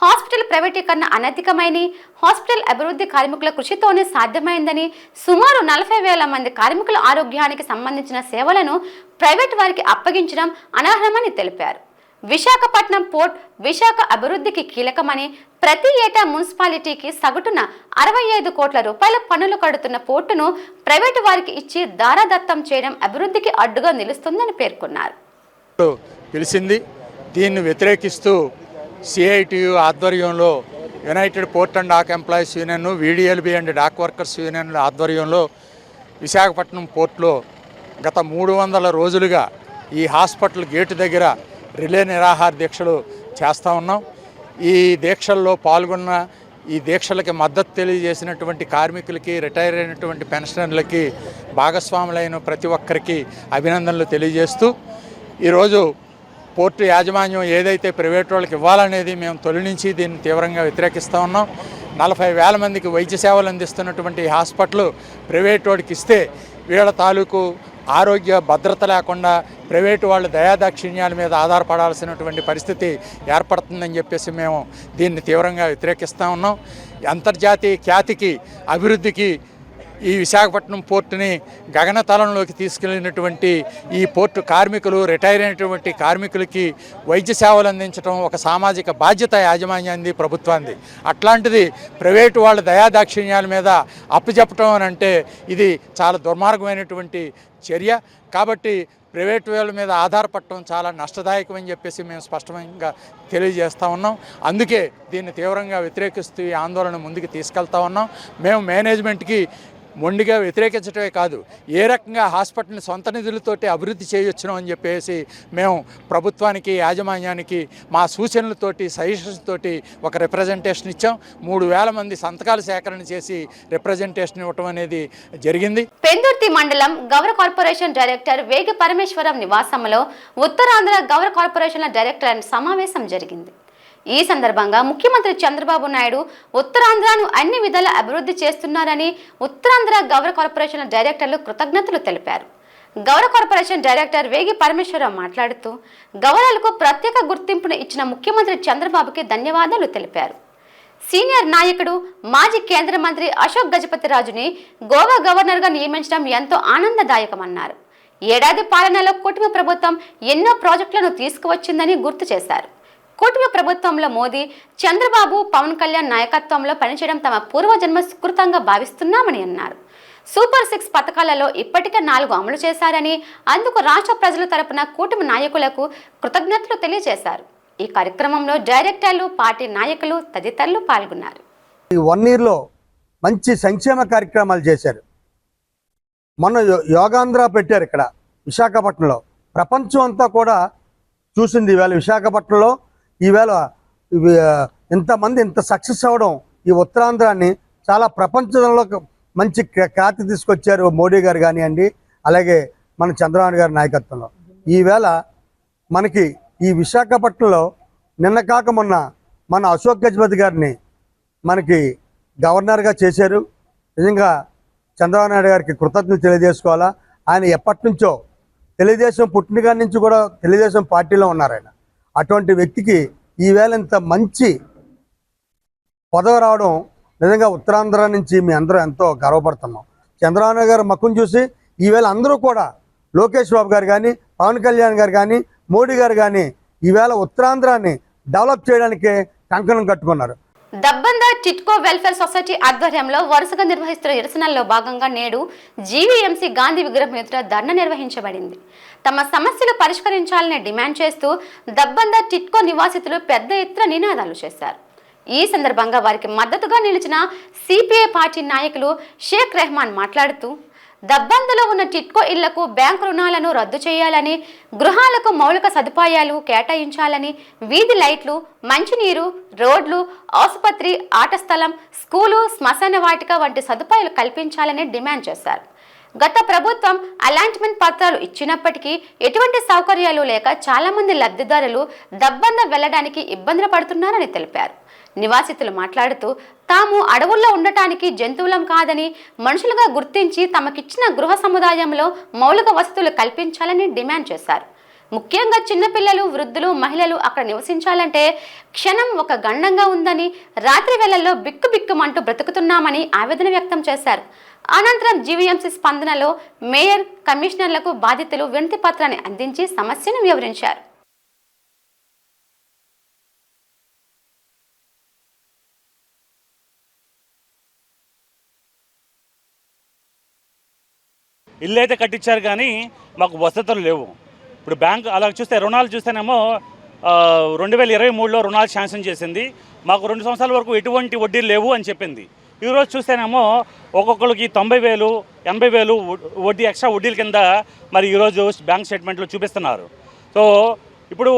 హాస్పిటల్ ప్రైవేటీకరణ అనైతికమైనని, హాస్పిటల్ అభివృద్ధి కార్మికుల కృషితోనే సాధ్యమైందని, సుమారు 40,000 మంది కార్మికుల ఆరోగ్యానికి సంబంధించిన సేవలను ప్రైవేట్ వారికి అప్పగించడం అనర్హమని తెలిపారు. విశాఖపట్నం పోర్ట్ విశాఖ అభివృద్ధికి కీలకమని ప్రతి ఏటా మున్సిపాలిటీకి సగటున 65 కోట్ల రూపాయల పన్నులు కడుతున్న పోర్టును ప్రైవేటు వారికి ఇచ్చి దారాదత్తం చేయడం అభివృద్ధికి అడ్డుగా నిలుస్తుందని పేర్కొన్నారు. పిలిచింది. దీన్ని వ్యతిరేకిస్తూ సిఐటియు ఆధ్వర్యంలో united port and dock employees union, VDLB and dock workers యూనియన్ల ఆధ్వర్యంలో విశాఖపట్నం పోర్టులో గత 300 రోజులుగా ఈ హాస్పిటల్ గేటు దగ్గర రిలే నిరాహార దీక్షలు చేస్తూ ఉన్నాం. ఈ దీక్షల్లో పాల్గొన్న ఈ దీక్షలకి మద్దతు తెలియజేసినటువంటి కార్మికులకి, రిటైర్ అయినటువంటి పెన్షనర్లకి, భాగస్వాములైన ప్రతి ఒక్కరికి అభినందనలు తెలియజేస్తూ ఈరోజు పోర్టు యాజమాన్యం ఏదైతే ప్రైవేట్ వాళ్ళకి ఇవ్వాలనేది మేము తొలి నుంచి దీన్ని తీవ్రంగా వ్యతిరేకిస్తూ ఉన్నాం. 40,000 మందికి వైద్య సేవలు అందిస్తున్నటువంటి హాస్పిటల్ ప్రైవేట్ వాడికి ఇస్తే వీళ్ళ తాలూకు ఆరోగ్య భద్రత లేకుండా ప్రైవేటు వాళ్ళు దయాదాక్షిణ్యాల మీద ఆధారపడాల్సినటువంటి పరిస్థితి ఏర్పడుతుందని చెప్పేసి మేము దీన్ని తీవ్రంగా వ్యతిరేకిస్తూ ఉన్నాం. అంతర్జాతీయ ఖ్యాతికి, అభివృద్ధికి ఈ విశాఖపట్నం పోర్టుని గగనతలంలోకి తీసుకెళ్ళినటువంటి ఈ పోర్టు కార్మికులు, రిటైర్ అయినటువంటి కార్మికులకి వైద్య సేవలు అందించడం ఒక సామాజిక బాధ్యత యాజమాన్యాన్ని, ప్రభుత్వాన్ని. అట్లాంటిది ప్రైవేటు వాళ్ళ దయాదాక్షిణ్యాల మీద అప్పచెప్పటం అని అంటే ఇది చాలా దుర్మార్గమైనటువంటి చర్య. కాబట్టి ప్రైవేట్ వాళ్ళ మీద ఆధారపడటం చాలా నష్టదాయకం అని చెప్పేసి మేము స్పష్టంగా తెలియజేస్తూ ఉన్నాం. అందుకే దీన్ని తీవ్రంగా వ్యతిరేకిస్తూ ఈ ఆందోళన ముందుకు తీసుకెళ్తా ఉన్నాం. మేము మేనేజ్మెంట్కి మొండిగా వ్యతిరేకించడమే కాదు, ఏ రకంగా హాస్పిటల్ని సొంత నిధులతోటి అభివృద్ధి చేయొచ్చును అని చెప్పేసి మేము ప్రభుత్వానికి, యాజమాన్యానికి మా సూచనలతోటి, సజెషన్స్ తోటి ఒక రిప్రజెంటేషన్ ఇచ్చాం. 3,000 మంది సంతకాలు సేకరణ చేసి రిప్రజెంటేషన్ ఇవ్వటం అనేది జరిగింది. పెందుర్తి మండలం గౌర కార్పొరేషన్ డైరెక్టర్ వేగి పరమేశ్వరం నివాసంలో ఉత్తరాంధ్ర గౌర కార్పొరేషన్ల డైరెక్టర్ల సమావేశం జరిగింది. ఈ సందర్భంగా ముఖ్యమంత్రి చంద్రబాబు నాయుడు ఉత్తరాంధ్రను అన్ని విధాల అభివృద్ధి చేస్తున్నారని ఉత్తరాంధ్ర గౌర కార్పొరేషన్ డైరెక్టర్లు కృతజ్ఞతలు తెలిపారు. గౌర కార్పొరేషన్ డైరెక్టర్ వేగి పరమేశ్వరరావు మాట్లాడుతూ గౌరలకు ప్రత్యేక గుర్తింపును ఇచ్చిన ముఖ్యమంత్రి చంద్రబాబుకి ధన్యవాదాలు తెలిపారు. సీనియర్ నాయకుడు, మాజీ కేంద్ర మంత్రి అశోక్ గజపతిరాజుని గోవా గవర్నర్గా నియమించడం ఎంతో ఆనందదాయకమన్నారు. ఏడాది పాలనలో కూటమి ప్రభుత్వం ఎన్నో ప్రాజెక్టులను తీసుకువచ్చిందని గుర్తు చేశారు. కూటమి ప్రభుత్వంలో మోదీ, చంద్రబాబు, పవన్ కళ్యాణ్ నాయకత్వంలో పనిచేయడం తమ పూర్వజన్మ సుకృతంగా భావిస్తున్నామని అన్నారు. సూపర్ 6 పథకాలలో ఇప్పటికే 4 అమలు చేశారని, అందుకు రాష్ట్ర ప్రజల తరపున కూటమి నాయకులకు కృతజ్ఞతలు తెలియజేశారు. ఈ కార్యక్రమంలో డైరెక్టర్లు, పార్టీ నాయకులు తదితరులు పాల్గొన్నారు. ఈ 1 ఇయర్లో మంచి సంక్షేమ కార్యక్రమాలు చేశారు. మొన్న యోగాంధ్ర పెట్టారు ఇక్కడ విశాఖపట్నంలో. ప్రపంచం అంతా కూడా చూసింది ఈవేళ విశాఖపట్నంలో. ఈవేళ ఇంతమంది ఇంత సక్సెస్ అవ్వడం, ఈ ఉత్తరాంధ్రాన్ని చాలా ప్రపంచంలో మంచి ఖ్యాతి తీసుకొచ్చారు మోడీ గారు కానివ్వండి, అలాగే మన చంద్రబాబు గారి నాయకత్వంలో. ఈవేళ మనకి ఈ విశాఖపట్నంలో నిన్న కాక మొన్న మన అశోక్ గజపతి గారిని మనకి గవర్నర్గా చేశారు. నిజంగా చంద్రబాబు నాయుడు గారికి కృతజ్ఞతలు తెలియజేసుకోవాలా. ఆయన ఎప్పటి నుంచో తెలుగుదేశం పుట్టినగారి నుంచి కూడా తెలుగుదేశం పార్టీలో ఉన్నారు ఆయన. అటువంటి వ్యక్తికి ఈవేళ ఇంత మంచి పదవి రావడం నిజంగా ఉత్తరాంధ్ర నుంచి మీ అందరూ ఎంతో గర్వపడుతున్నాం. చంద్రబాబు నాయుడు గారు మక్కును చూసి ఈవేళ అందరూ కూడా లోకేష్ బాబు గారు కానీ, పవన్ కళ్యాణ్ గారు కానీ, మోడీ గారు కానీ ఈవేళ ఉత్తరాంధ్రాన్ని డెవలప్ చేయడానికే కంకణం కట్టుకున్నారు. దబ్బంద టిట్కో వెల్ఫేర్ సొసైటీ ఆధ్వర్యంలో వరుసగా నిర్వహిస్తున్న నిరసనల్లో భాగంగా నేడు జీవీఎంసీ గాంధీ విగ్రహం ఎదుట ధర్నా నిర్వహించబడింది. తమ సమస్యలు పరిష్కరించాలని డిమాండ్ చేస్తూ దబ్బంద టిట్కో నివాసితులు పెద్ద ఎత్తున నినాదాలు చేశారు. ఈ సందర్భంగా వారికి మద్దతుగా నిలిచిన సిపిఐ పార్టీ నాయకులు షేక్ రెహమాన్ మాట్లాడుతూ దబ్బందలో ఉన్న టిట్కో ఇళ్లకు బ్యాంకు రుణాలను రద్దు చేయాలని, గృహాలకు మౌలిక సదుపాయాలు కేటాయించాలని, వీధి లైట్లు, మంచినీరు, రోడ్లు, ఆసుపత్రి, ఆట స్థలం, స్కూలు, శ్మశాన వాటిక వంటి సదుపాయాలు కల్పించాలని డిమాండ్ చేశారు. గత ప్రభుత్వం అలాట్మెంట్ పత్రాలు ఇచ్చినప్పటికీ ఎటువంటి సౌకర్యాలు లేక చాలా మంది లబ్ధిదారులు దబ్బంద వెళ్లడానికి ఇబ్బందులు పడుతున్నారని తెలిపారు. నివాసితులు మాట్లాడుతూ తాము అడవుల్లో ఉండటానికి జంతువులం కాదని, మనుషులుగా గుర్తించి తమకిచ్చిన గృహ సముదాయంలో మౌలిక వసతులు కల్పించాలని డిమాండ్ చేశారు. ముఖ్యంగా చిన్నపిల్లలు, వృద్ధులు, మహిళలు అక్కడ నివసించాలంటే క్షణం ఒక గండంగా ఉందని, రాత్రి వేళల్లో బిక్కుబిక్కుమంటూ బ్రతుకుతున్నామని ఆవేదన వ్యక్తం చేశారు. అనంతరం జీవీఎంసీ స్పందనలో మేయర్, కమిషనర్లకు బాధితులు వినతి పత్రాన్ని అందించి సమస్యను వివరించారు. ఇల్లు అయితే కట్టించారు కానీ మాకు వసతులు లేవు. ఇప్పుడు బ్యాంక్ అలా చూస్తే రుణాలు చూస్తేనేమో 2023లో రుణాలు శాంక్షన్ చేసింది, మాకు 2 సంవత్సరాల వరకు ఎటువంటి వడ్డీలు లేవు అని చెప్పింది. ఈరోజు చూస్తేనేమో ఒక్కొక్కరికి 90,000 80,000 వడ్డీ ఎక్స్ట్రా వడ్డీల కింద మరి ఈరోజు బ్యాంక్ స్టేట్మెంట్లో చూపిస్తున్నారు. సో ఇప్పుడు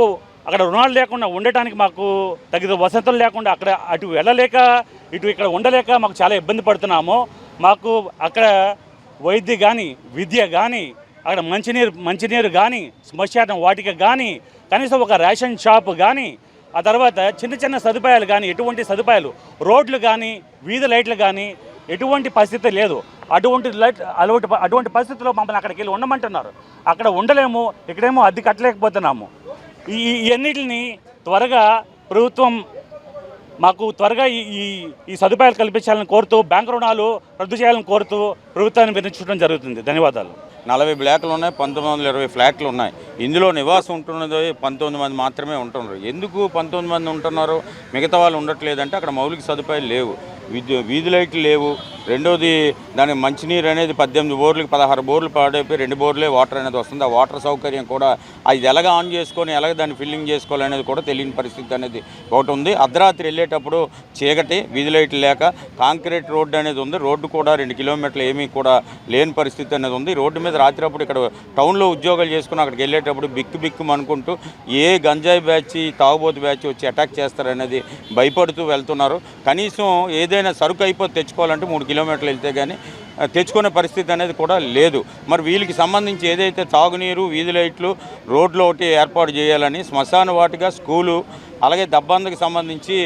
అక్కడ రుణాలు లేకుండా ఉండటానికి మాకు తగిన వసతులు లేకుండా అక్కడ అటు వెళ్ళలేక ఇటు ఇక్కడ ఉండలేక మాకు చాలా ఇబ్బంది పడుతున్నాము. మాకు అక్కడ వైద్య కానీ విద్య కానీ అక్కడ మంచినీరు కానీ శ్మశానం వాటిక కానీ కనీసం ఒక రేషన్ షాప్ కానీ ఆ తర్వాత చిన్న సదుపాయాలు కానీ ఎటువంటి సదుపాయాలు రోడ్లు కానీ వీధి లైట్లు కానీ ఎటువంటి పరిస్థితి లేదు. అటువంటి పరిస్థితుల్లో మమ్మల్ని అక్కడికి వెళ్ళి ఉండమంటున్నారు. అక్కడ ఉండలేము, ఇక్కడేమో అద్దె కట్టలేకపోతున్నాము. ఇవన్నిటిని త్వరగా ప్రభుత్వం మాకు త్వరగా ఈ సదుపాయాలు కల్పించాలని కోరుతూ బ్యాంకు రుణాలు రద్దు చేయాలని కోరుతూ ప్రభుత్వాన్ని విధించడం జరుగుతుంది. ధన్యవాదాలు. 40 బ్లాక్లు ఉన్నాయి, 1920 ఫ్లాట్లు ఉన్నాయి. ఇందులో నివాసం ఉంటున్నది 19 మంది మాత్రమే ఉంటున్నారు. ఎందుకు 19 మంది ఉంటున్నారు, మిగతా వాళ్ళు ఉండట్లేదంటే అక్కడ మౌలిక సదుపాయాలు లేవు, వీధి లైట్లు లేవు. రెండోది దానికి మంచినీరు అనేది 18 బోర్లకి 16 బోర్లు పాడైపోయి 2 బోర్లే వాటర్ అనేది వస్తుంది. ఆ వాటర్ సౌకర్యం కూడా అది ఎలాగ ఆన్ చేసుకొని ఎలాగ దాన్ని ఫిల్లింగ్ చేసుకోవాలనేది కూడా తెలియని పరిస్థితి అనేది ఒకటి ఉంది. అర్ధరాత్రి వెళ్ళేటప్పుడు చీకటి, వీధి లైట్లు లేక కాంక్రీట్ రోడ్డు అనేది ఉంది. రోడ్డు కూడా 2 కిలోమీటర్లు ఏమీ కూడా లేని పరిస్థితి అనేది ఉంది. రోడ్డు మీద రాత్రి అప్పుడు ఇక్కడ టౌన్లో ఉద్యోగాలు చేసుకుని అక్కడికి వెళ్ళేటప్పుడు బిక్కు అనుకుంటూ ఏ గంజాయి బ్యాచ్ తాగుబోతు బ్యాచ్ వచ్చి అటాక్ చేస్తారనేది భయపడుతూ వెళ్తున్నారు. కనీసం ఏదైనా సరుకు అయిపోతే తెచ్చుకోవాలంటే 3 కిలోమీటర్లు వెళ్తే కానీ తెచ్చుకునే పరిస్థితి అనేది కూడా లేదు. మరి వీళ్ళకి సంబంధించి ఏదైతే తాగునీరు, వీధి లైట్లు, రోడ్లు ఒకటి ఏర్పాటు చేయాలని, శ్మశాన వాటిగా, స్కూలు, అలాగే దబ్బందికి సంబంధించి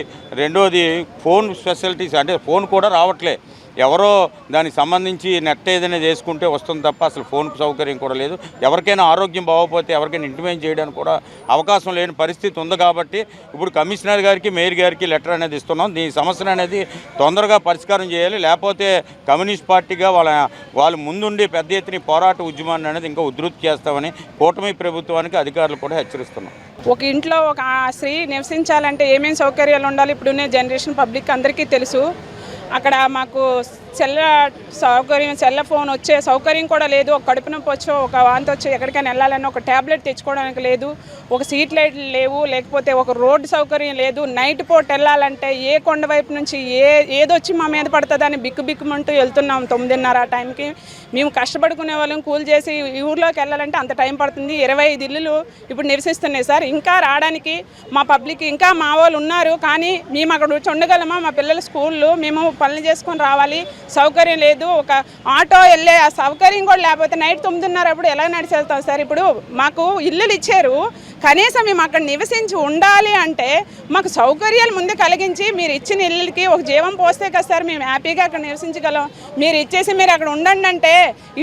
రెండోది ఫోన్ ఫెసిలిటీస్, అంటే ఫోన్ కూడా రావట్లే. ఎవరో దానికి సంబంధించి నెట్ ఏదైనా చేసుకుంటే వస్తుంది తప్ప అసలు ఫోన్ సౌకర్యం కూడా లేదు. ఎవరికైనా ఆరోగ్యం బాగోకపోతే ఎవరికైనా ఇంటిమేట్ చేయడానికి కూడా అవకాశం లేని పరిస్థితి ఉంది. కాబట్టి ఇప్పుడు కమిషనర్ గారికి, మేయర్ గారికి లెటర్ అనేది ఇస్తున్నాం. దీని సమస్యను అనేది తొందరగా పరిష్కారం చేయాలి. లేకపోతే కమ్యూనిస్ట్ పార్టీగా వాళ్ళు ముందుండి పెద్ద ఎత్తున పోరాట ఉద్యమాన్ని అనేది ఇంకా ఉధృతి చేస్తామని కూటమి ప్రభుత్వానికి అధికారులు కూడా హెచ్చరిస్తున్నాం. ఒక ఇంట్లో ఒక స్త్రీ నివసించాలంటే ఏమేమి సౌకర్యాలు ఉండాలి ఇప్పుడున్న జనరేషన్ పబ్లిక్ అందరికీ తెలుసు. అక్కడ మాకు సెల్ల ఫోన్ వచ్చే సౌకర్యం కూడా లేదు. ఒక కడుపు నొప్పి వచ్చో, ఒక వాంతి వచ్చో, ఎక్కడికైనా వెళ్ళాలన్నా ఒక ట్యాబ్లెట్ తెచ్చుకోవడానికి లేదు. ఒక సీట్ లైట్లు లేవు, లేకపోతే ఒక రోడ్డు సౌకర్యం లేదు. నైట్ పూట వెళ్ళాలంటే ఏ కొండ వైపు నుంచి ఏదొచ్చి మా మీద పడుతుందని బిక్కుమంటూ వెళ్తున్నాం. 9:30 ఆ టైంకి మేము కష్టపడుకునే వాళ్ళం, కూలి చేసి ఈ ఊర్లోకి వెళ్ళాలంటే అంత టైం పడుతుంది. 25 ఇల్లులు ఇప్పుడు నివసిస్తున్నాయి సార్. ఇంకా రావడానికి మా పబ్లిక్ ఇంకా మా వాళ్ళు ఉన్నారు, కానీ మేము అక్కడ వచ్చి ఉండగలమా? మా పిల్లల స్కూళ్ళు మేము పనులు చేసుకొని రావాలి, సౌకర్యం లేదు. ఒక ఆటో వెళ్ళే ఆ సౌకర్యం కూడా లేకపోతే నైట్ 9:30 అప్పుడు ఎలా నడిచి వెళ్తాం సార్? ఇప్పుడు మాకు ఇల్లులు ఇచ్చారు, కనీసం మేము అక్కడ నివసించి ఉండాలి అంటే మాకు సౌకర్యాలు ముందు కలిగించి మీరు ఇచ్చిన ఇళ్ళకి ఒక జీవం పోస్తే కదా సార్ మేము హ్యాపీగా అక్కడ నివసించగలం. మీరు ఇచ్చేసి మీరు అక్కడ ఉండండి అంటే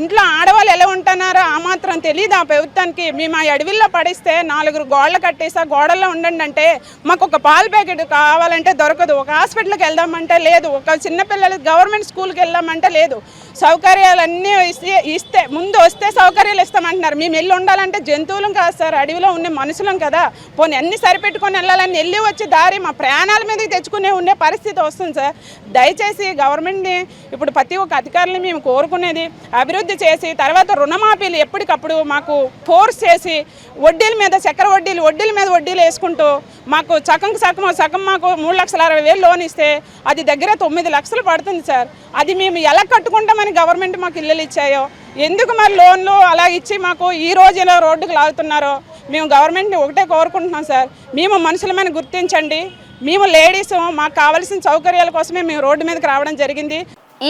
ఇంట్లో ఆడవాళ్ళు ఎలా ఉంటున్నారో ఆ మాత్రం తెలియదు ఆ ప్రభుత్వానికి. మేము ఆ అడవిల్లో పడిస్తే 4 గోడలు కట్టేసి ఆ గోడల్లో ఉండండి అంటే మాకు ఒక పాల ప్యాకెట్ కావాలంటే దొరకదు, ఒక హాస్పిటల్కి వెళ్దామంటే లేదు, ఒక చిన్నపిల్లలకి గవర్నమెంట్ స్కూల్కి వెళ్దామంటే లేదు. సౌకర్యాలన్నీ ఇస్తే ముందు వస్తే సౌకర్యాలు ఇస్తామంటున్నారు. మేము వెళ్ళి ఉండాలంటే జంతువులం కాదు సార్, అడవిలో ఉన్న మనుషులం కదా. పోనీ అన్ని సరిపెట్టుకొని వెళ్ళాలని వెళ్ళి వచ్చి దారి మా ప్రాణాల మీదకి తెచ్చుకునే ఉండే పరిస్థితి వస్తుంది సార్. దయచేసి గవర్నమెంట్ని ఇప్పుడు ప్రతి ఒక్క అధికారులని మేము కోరుకునేది అభివృద్ధి చేసి తర్వాత రుణమాఫీలు ఎప్పటికప్పుడు మాకు ఫోర్స్ చేసి వడ్డీల మీద చక్కెర వడ్డీల మీద వడ్డీలు వేసుకుంటూ మాకు సగం మాకు 3,60,000 లోన్ ఇస్తే అది దగ్గర 9 లక్షలు పడుతుంది సార్. అది మేము ఎలా కట్టుకుంటామని గవర్నమెంట్ మాకు ఇల్లులు ఇచ్చాయో, ఎందుకు మరి లోన్లు అలా ఇచ్చి మాకు ఈ రోజు ఇలా రోడ్డుకు లాగుతున్నారో మేము గవర్నమెంట్ని ఒకటే కోరుకుంటున్నాం సార్. మేము మనుషులమని గుర్తించండి. మేము లేడీస్, మాకు కావాల్సిన సౌకర్యాల కోసమే మేము రోడ్డు మీదకి రావడం జరిగింది.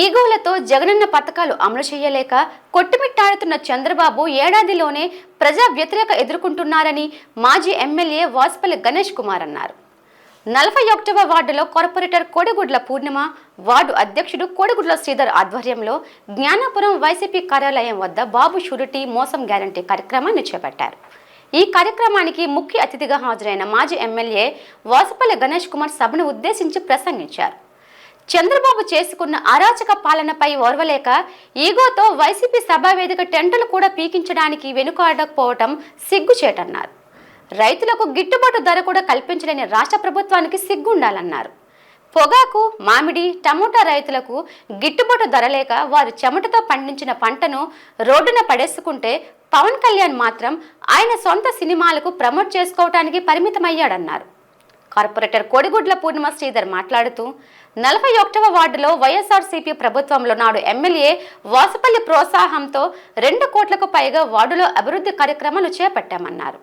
ఈగోలతో జగనన్న పథకాలు అమలు చేయలేక కొట్టుమిట్టాడుతున్న చంద్రబాబు ఏడాదిలోనే ప్రజా వ్యతిరేక ఎదుర్కొంటున్నారని మాజీ ఎమ్మెల్యే వాసుపల్లి గణేష్ కుమార్ అన్నారు. 41వ వార్డులో కార్పొరేటర్ కోడిగుడ్ల పూర్ణిమ, వార్డు అధ్యక్షుడు కోడిగుడ్ల శ్రీధర్ ఆధ్వర్యంలో జ్ఞానాపురం వైసీపీ కార్యాలయం వద్ద బాబు షూరిటీ మోసం గ్యారంటీ కార్యక్రమాన్ని చేపట్టారు. ఈ కార్యక్రమానికి ముఖ్య అతిథిగా హాజరైన మాజీ ఎమ్మెల్యే వాసుపల్లి గణేష్ కుమార్ సభను ఉద్దేశించి ప్రసంగించారు. చంద్రబాబు చేసుకున్న అరాచక పాలనపై ఓర్వలేక ఈగోతో వైసీపీ సభావేదిక టెంటులు కూడా పీకించడానికి వెనుకాడకపోవటం సిగ్గుచేటన్నారు. రైతులకు గిట్టుబాటు ధర కూడా కల్పించలేని రాష్ట్ర ప్రభుత్వానికి సిగ్గుండాలన్నారు. పొగాకు, మామిడి, టమోటా రైతులకు గిట్టుబాటు ధర లేక వారు చెమటతో పండించిన పంటను రోడ్డున పడేసుకుంటే పవన్ కళ్యాణ్ మాత్రం ఆయన సొంత సినిమాలకు ప్రమోట్ చేసుకోవడానికి పరిమితమయ్యాడన్నారు. కార్పొరేటర్ కోడిగుడ్ల పూర్ణిమ శ్రీధర్ మాట్లాడుతూ 41వ వార్డులో వైఎస్ఆర్సీపీ ప్రభుత్వంలో నాడు ఎమ్మెల్యే వాసుపల్లి ప్రోత్సాహంతో 2 కోట్లకు పైగా వార్డులో అభివృద్ధి కార్యక్రమాలు చేపట్టామన్నారు.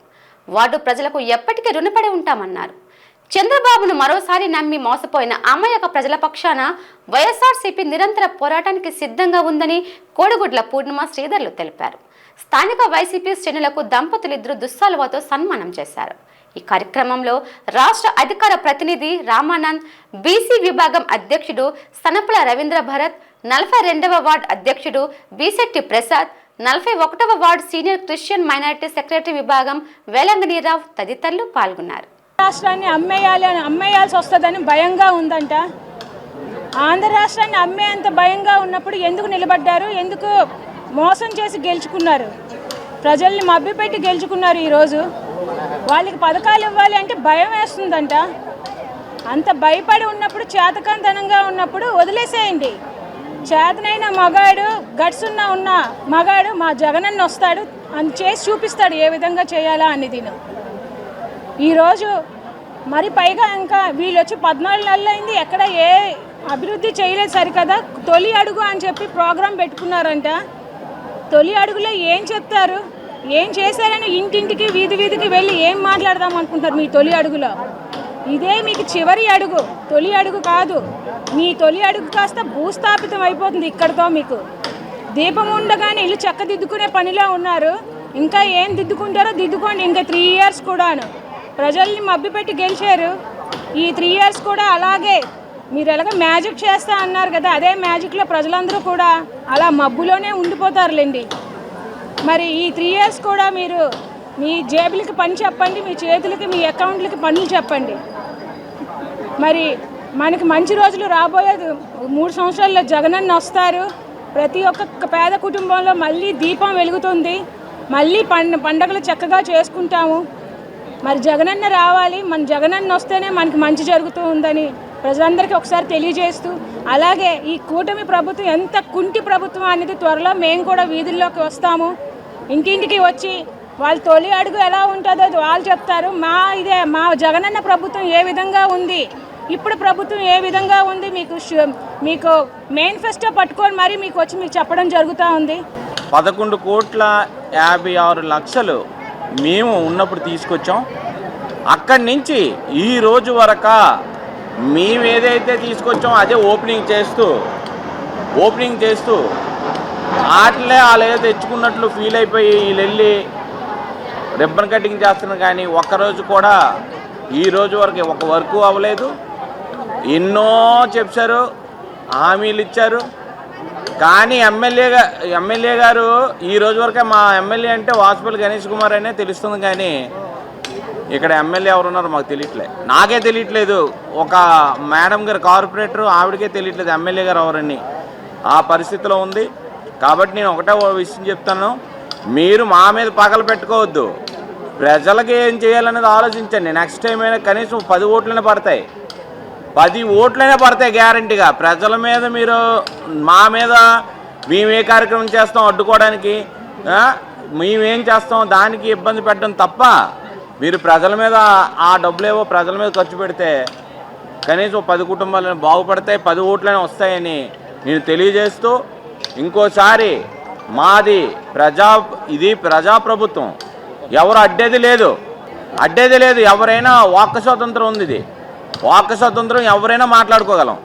వార్డు ప్రజలకు ఎప్పటికీ రుణపడి ఉంటామన్నారు. చంద్రబాబును మరోసారి నమ్మి మోసపోయిన అమాయక ప్రజల పక్షాన వైఎస్ఆర్సీపీ నిరంతర పోరాటానికి సిద్ధంగా ఉందని కోడిగుడ్ల పూర్ణిమ శ్రీధర్లు తెలిపారు. స్థానిక వైసీపీ శ్రేణులకు దంపతులిద్దరూ దుస్సాలువతో సన్మానం చేశారు. ఈ కార్యక్రమంలో రాష్ట్ర అధికార ప్రతినిధి రామానంద్, బీసీ విభాగం అధ్యక్షుడు సనపల రవీంద్ర భరత్, 42వ వార్డు అధ్యక్షుడు బీశెట్టి ప్రసాద్, 41వ ward senior Christian minority secretary విభాగం వేలంగనీరావు తదితరులు పాల్గొన్నారు. రాష్ట్రాన్ని అమ్మేయాల్సి వస్తుందని భయంగా ఉందంట. ఆంధ్ర రాష్ట్రాన్ని అమ్మేంత భయంగా ఉన్నప్పుడు ఎందుకు నిలబడ్డారు? ఎందుకు మోసం చేసి గెలుచుకున్నారు? ప్రజల్ని మభ్యపెట్టి గెలుచుకున్నారు. ఈరోజు వాళ్ళకి పథకాలు ఇవ్వాలి అంటే భయం వేస్తుందంట. అంత భయపడి ఉన్నప్పుడు, చేతకంతనంగా ఉన్నప్పుడు వదిలేసేయండి. చేతనైన మగాడు, గట్స్ ఉన్న మగాడు మా జగనన్న వస్తాడు, అని చేసి చూపిస్తాడు ఏ విధంగా చేయాలా అనేది. ఈరోజు మరి పైగా ఇంకా వీళ్ళు వచ్చి 14 నెలలు అయింది, ఎక్కడ ఏ అభివృద్ధి చేయలేదు సరికదా. తొలి అడుగు అని చెప్పి ప్రోగ్రాం పెట్టుకున్నారంట. తొలి అడుగులో ఏం చెప్తారు? ఏం చేశారని ఇంటింటికి, వీధి వీధికి వెళ్ళి ఏం మాట్లాడదాం అనుకుంటారు మీ తొలి అడుగులో? ఇదే మీకు చివరి అడుగు, తొలి అడుగు కాదు. మీ తొలి అడుగు కాస్త భూస్థాపితం అయిపోతుంది ఇక్కడతో. మీకు దీపం ఉండగానే ఇల్లు చక్కదిద్దుకునే పనిలో ఉన్నారు. ఇంకా ఏం దిద్దుకుంటారో దిద్దుకోండి. ఇంకా 3 ఇయర్స్ కూడాను ప్రజల్ని మభ్యపెట్టి గెలిచారు. ఈ 3 ఇయర్స్ కూడా అలాగే మీరు ఎలాగ మ్యాజిక్ చేస్తా అన్నారు కదా, అదే మ్యాజిక్లో ప్రజలందరూ కూడా అలా మబ్బులోనే ఉండిపోతారులేండి. మరి ఈ 3 ఇయర్స్ కూడా మీరు మీ జేబులకి పని చెప్పండి, మీ చేతులకి, మీ అకౌంట్లకి పనులు చెప్పండి. మరి మనకి మంచి రోజులు రాబోయేది 3 సంవత్సరాల్లో జగనన్న వస్తారు. ప్రతి ఒక్క పేద కుటుంబంలో మళ్ళీ దీపం వెలుగుతుంది. మళ్ళీ పండగలు చక్కగా చేసుకుంటాము. మరి జగనన్న రావాలి, మన జగనన్న వస్తేనే మనకి మంచి జరుగుతూ ఉందని ప్రజలందరికీ ఒకసారి తెలియజేస్తూ, అలాగే ఈ కూటమి ప్రభుత్వం ఎంత కుంటి ప్రభుత్వం అనేది త్వరలో మేము కూడా వీధుల్లోకి వస్తాము. ఇంటింటికి వచ్చి వాళ్ళు తొలి అడుగు ఎలా ఉంటుందో వాళ్ళు చెప్తారు. మా జగనన్న ప్రభుత్వం ఏ విధంగా ఉంది, ఇప్పుడు ప్రభుత్వం ఏ విధంగా ఉంది మీకు మేనిఫెస్టో పట్టుకొని మరి మీకు వచ్చి మీకు చెప్పడం జరుగుతూ ఉంది. 11,56,00,000 మేము ఉన్నప్పుడు తీసుకొచ్చాం. అక్కడి నుంచి ఈ రోజు వరకు మేము ఏదైతే తీసుకొచ్చామో అదే ఓపెనింగ్ చేస్తూ వాటిలే వాళ్ళు ఏదో తెచ్చుకున్నట్లు ఫీల్ అయిపోయి వీళ్ళు వెళ్ళి రిబ్బన్ కటింగ్ చేస్తున్నారు. కానీ ఒక్కరోజు కూడా ఈ రోజు వరకు ఒక వర్క్ అవ్వలేదు. ఎన్నో చెప్పారు, హామీలు ఇచ్చారు. కానీ ఎమ్మెల్యే గారు ఈ రోజు వరకే మా ఎమ్మెల్యే అంటే వాసుపల్లి గణేష్ కుమార్ అనే తెలుస్తుంది. కానీ ఇక్కడ ఎమ్మెల్యే ఎవరున్నారో మాకు తెలియట్లేదు. నాకే తెలియట్లేదు. ఒక మేడం గారు కార్పొరేటర్, ఆవిడకే తెలియట్లేదు ఎమ్మెల్యే గారు ఎవరని. ఆ పరిస్థితిలో ఉంది. కాబట్టి నేను ఒకటే విషయం చెప్తాను, మీరు మా మీద పగలు పెట్టుకోవద్దు. ప్రజలకి ఏం చేయాలనేది ఆలోచించండి. నెక్స్ట్ టైం అయినా కనీసం 10 ఓట్లనే పడతాయి, 10 ఓట్లనే పడతాయి గ్యారంటీగా. ప్రజల మీద మీరు మా మీద మేము ఏ కార్యక్రమం చేస్తాం అడ్డుకోవడానికి, మేమేం చేస్తాం దానికి ఇబ్బంది పెట్టడం తప్ప, మీరు ప్రజల మీద ఆ డబ్బులేవో ప్రజల మీద ఖర్చు పెడితే కనీసం 10 కుటుంబాలను బాగుపడతాయి, 10 ఓట్లనే వస్తాయని నేను తెలియజేస్తూ, ఇంకోసారి మాది ఇది ప్రజాప్రభుత్వం, ఎవరు అడ్డేది లేదు. ఎవరైనా వాక్ స్వాతంత్రం ఉంది. ఇది వాక్ స్వాతంత్రం, ఎవరైనా మాట్లాడుకోగలం,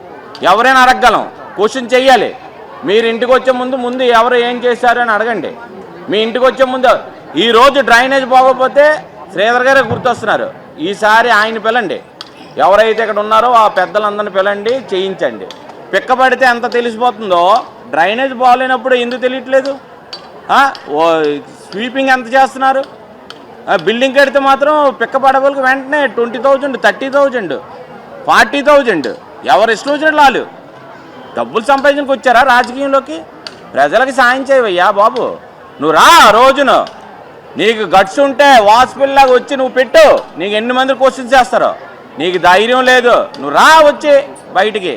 ఎవరైనా అడగగలం, క్వశ్చన్ చెయ్యాలి. మీరు ఇంటికి వచ్చే ముందు ఎవరు ఏం చేశారు అని అడగండి. మీ ఇంటికి వచ్చే ముందు ఈరోజు డ్రైనేజ్ బాగోకపోతే శ్రీధర్ గారే గుర్తొస్తున్నారు. ఈసారి ఆయన పిలండి, ఎవరైతే ఇక్కడ ఉన్నారో ఆ పెద్దలందరినీ పిలండి, చేయించండి. పిక్కబడితే ఎంత తెలిసిపోతుందో డ్రైనేజ్ బాగోలేనప్పుడు ఎందుకు తెలియట్లేదు? స్వీపింగ్ ఎంత చేస్తున్నారు? బిల్డింగ్ కడితే మాత్రం పిక్కబడవలకు వెంటనే 20,000, 30,000, 40,000 ఎవరు ఇష్టం వచ్చినట్లు వాళ్ళు డబ్బులు సంపాదించడానికి వచ్చారా రాజకీయంలోకి? ప్రజలకు సాయం చేయవయ్యా బాబు. నువ్వు రా రోజున, నీకు గట్స్ ఉంటే వాసుపిల్లాగా వచ్చి నువ్వు పెట్టు. నీకు ఎన్ని మంది క్వశ్చన్స్ చేస్తారో నీకు ధైర్యం లేదు, నువ్వు రా వచ్చి బయటికి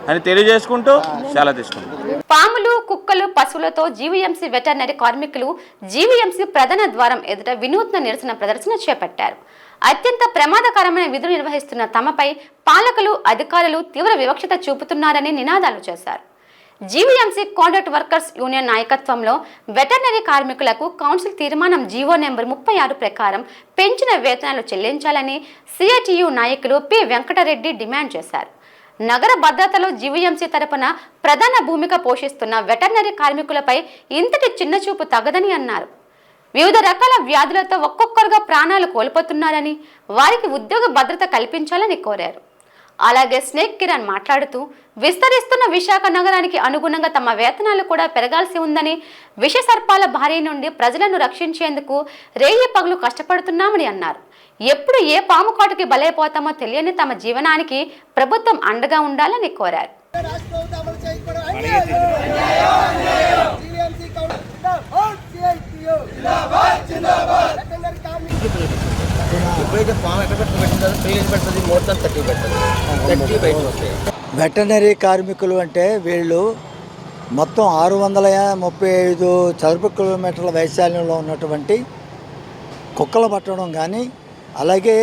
అని తెలియజేసుకుంటూ సెలవు తీసుకుంటాం. పాములు, కుక్కలు, పశువులతో జీవీఎంసీ వెటర్నరీ కార్మికులు జీవీఎంసీ ప్రధాన ద్వారం ఎదుట వినూత్న నిరసన ప్రదర్శన చేపట్టారు. అత్యంత ప్రమాదకరమైన విధులు నిర్వహిస్తున్న తమపై పాలకులు, అధికారులు తీవ్ర వివక్షత చూపుతున్నారని నినాదాలు చేశారు. జీవీఎంసీ కాంట్రాక్ట్ వర్కర్స్ యూనియన్ నాయకత్వంలో వెటర్నరీ కార్మికులకు కౌన్సిల్ తీర్మానం జీవో నెంబర్ 36 ప్రకారం పెంచిన వేతనాలు చెల్లించాలని సిఐటియు నాయకులు పి వెంకటరెడ్డి డిమాండ్ చేశారు. నగర భద్రతలో జీవీఎంసీ తరపున ప్రధాన భూమిక పోషిస్తున్న వెటర్నరీ కార్మికులపై ఇంతటి చిన్నచూపు తగదని అన్నారు. వివిధ రకాల వ్యాధులతో ఒక్కొక్కరుగా ప్రాణాలు కోల్పోతున్నారని, వారికి ఉద్యోగ భద్రత కల్పించాలని కోరారు. అలాగే స్నేక్ కిరణ్ మాట్లాడుతూ విస్తరిస్తున్న విశాఖ నగరానికి అనుగుణంగా తమ వేతనాలు కూడా పెరగాల్సి ఉందని, విష సర్పాల బారి నుండి ప్రజలను రక్షించేందుకు రేయి పగులు కష్టపడుతున్నామని అన్నారు. ఎప్పుడు ఏ పాము కాటుకి బలైపోతామో తెలియని తమ జీవనానికి ప్రభుత్వం అండగా ఉండాలని కోరారు. వెటర్నరీ కార్మికులు అంటే వీళ్ళు మొత్తం 635 చదరపు కిలోమీటర్ల వైశాల్యంలో ఉన్నటువంటి కుక్కలు పట్టడం కానీ, అలాగే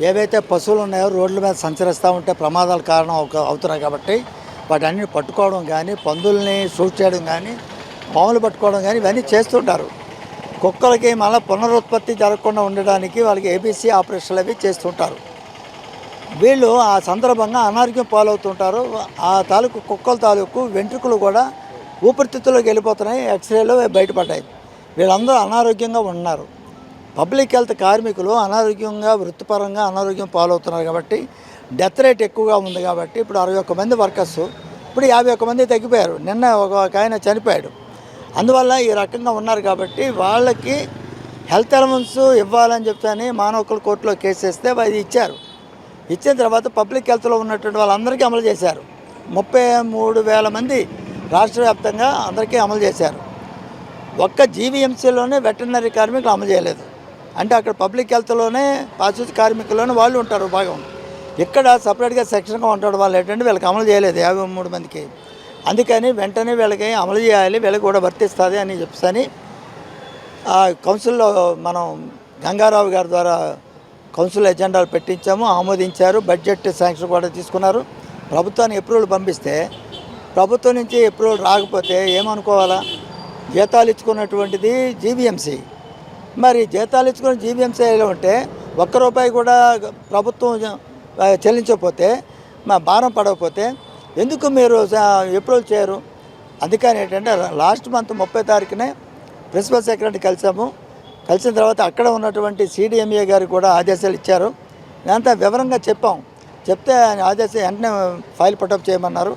ఏవైతే పశువులు ఉన్నాయో రోడ్ల మీద సంచరిస్తూ ఉంటే ప్రమాదాల కారణం అవుతున్నాయి కాబట్టి వాటన్ని పట్టుకోవడం కానీ, పందుల్ని షూట్ చేయడం కానీ, పాములు పట్టుకోవడం కానీ ఇవన్నీ చేస్తుంటారు. కుక్కలకి మళ్ళీ పునరుత్పత్తి జరగకుండా ఉండడానికి వాళ్ళకి ఏబీసీ ఆపరేషన్లు అవి చేస్తుంటారు. వీళ్ళు ఆ సందర్భంగా అనారోగ్యం పాలవుతుంటారు. ఆ తాలూకు కుక్కల తాలూకు వెంట్రుకలు కూడా ఊపిరితిత్తుల్లోకి వెళ్ళిపోతున్నాయి, ఎక్స్రేలో బయటపడ్డాయి. వీళ్ళందరూ అనారోగ్యంగా ఉన్నారు. పబ్లిక్ హెల్త్ కార్మికులు అనారోగ్యంగా, వృత్తిపరంగా అనారోగ్యం పాలవుతున్నారు కాబట్టి డెత్ రేట్ ఎక్కువగా ఉంది కాబట్టి ఇప్పుడు 61 మంది వర్కర్స్ ఇప్పుడు 51 మంది తగ్గిపోయారు. నిన్న ఒక ఆయన చనిపోయాడు. అందువల్ల ఈ రకంగా ఉన్నారు కాబట్టి వాళ్ళకి హెల్త్ అలవెన్స్ ఇవ్వాలని చెప్తాని మానవ హక్కుల కోర్టులో కేసు వేస్తే అది ఇచ్చారు. ఇచ్చిన తర్వాత పబ్లిక్ హెల్త్లో ఉన్నటువంటి వాళ్ళందరికీ అమలు చేశారు. 33,000 మంది రాష్ట్ర వ్యాప్తంగా అందరికీ అమలు చేశారు. ఒక్క జీవీఎంసీలోనే వెటర్నరీ కార్మికులు అమలు చేయలేదు. అంటే అక్కడ పబ్లిక్ హెల్త్లోనే పారిశుద్ధ్య కార్మికుల్లోనే వాళ్ళు ఉంటారు భాగం. ఇక్కడ సపరేట్గా సెక్షన్గా ఉంటాడు వాళ్ళు. ఏంటంటే వీళ్ళకి అమలు చేయలేదు 53 మందికి. అందుకని వెంటనే వీళ్ళకి అమలు చేయాలి, వీళ్ళకి కూడా వర్తిస్తుంది అని చెప్పని కౌన్సిల్లో మనం గంగారావు గారి ద్వారా కౌన్సిల్ ఎజెండాలు పెట్టించాము, ఆమోదించారు. బడ్జెట్ శాంక్షన్ కూడా తీసుకున్నారు. ప్రభుత్వానికి అప్రూవల్ పంపిస్తే ప్రభుత్వం నుంచి అప్రూవల్ రాకపోతే ఏమనుకోవాలా? జీతాలు ఇచ్చుకున్నటువంటిది జీవీఎంసీ. మరి జీతాలు ఇచ్చుకున్న జీవీఎంసీలో ఉంటే ₹1 కూడా ప్రభుత్వం చెల్లించకపోతే మా భారం పడకపోతే ఎందుకు మీరు అప్రూవల్ చేయరు? అందుకని ఏంటంటే లాస్ట్ మంత్ 30 తారీఖునే ప్రిన్సిపల్ సెక్రటరీ కలిసిన తర్వాత అక్కడ ఉన్నటువంటి CDMA గారికి కూడా ఆదేశాలు ఇచ్చారు. అంతా వివరంగా చెప్తే ఆదేశం వెంటనే ఫైల్ పుటప్ చేయమన్నారు.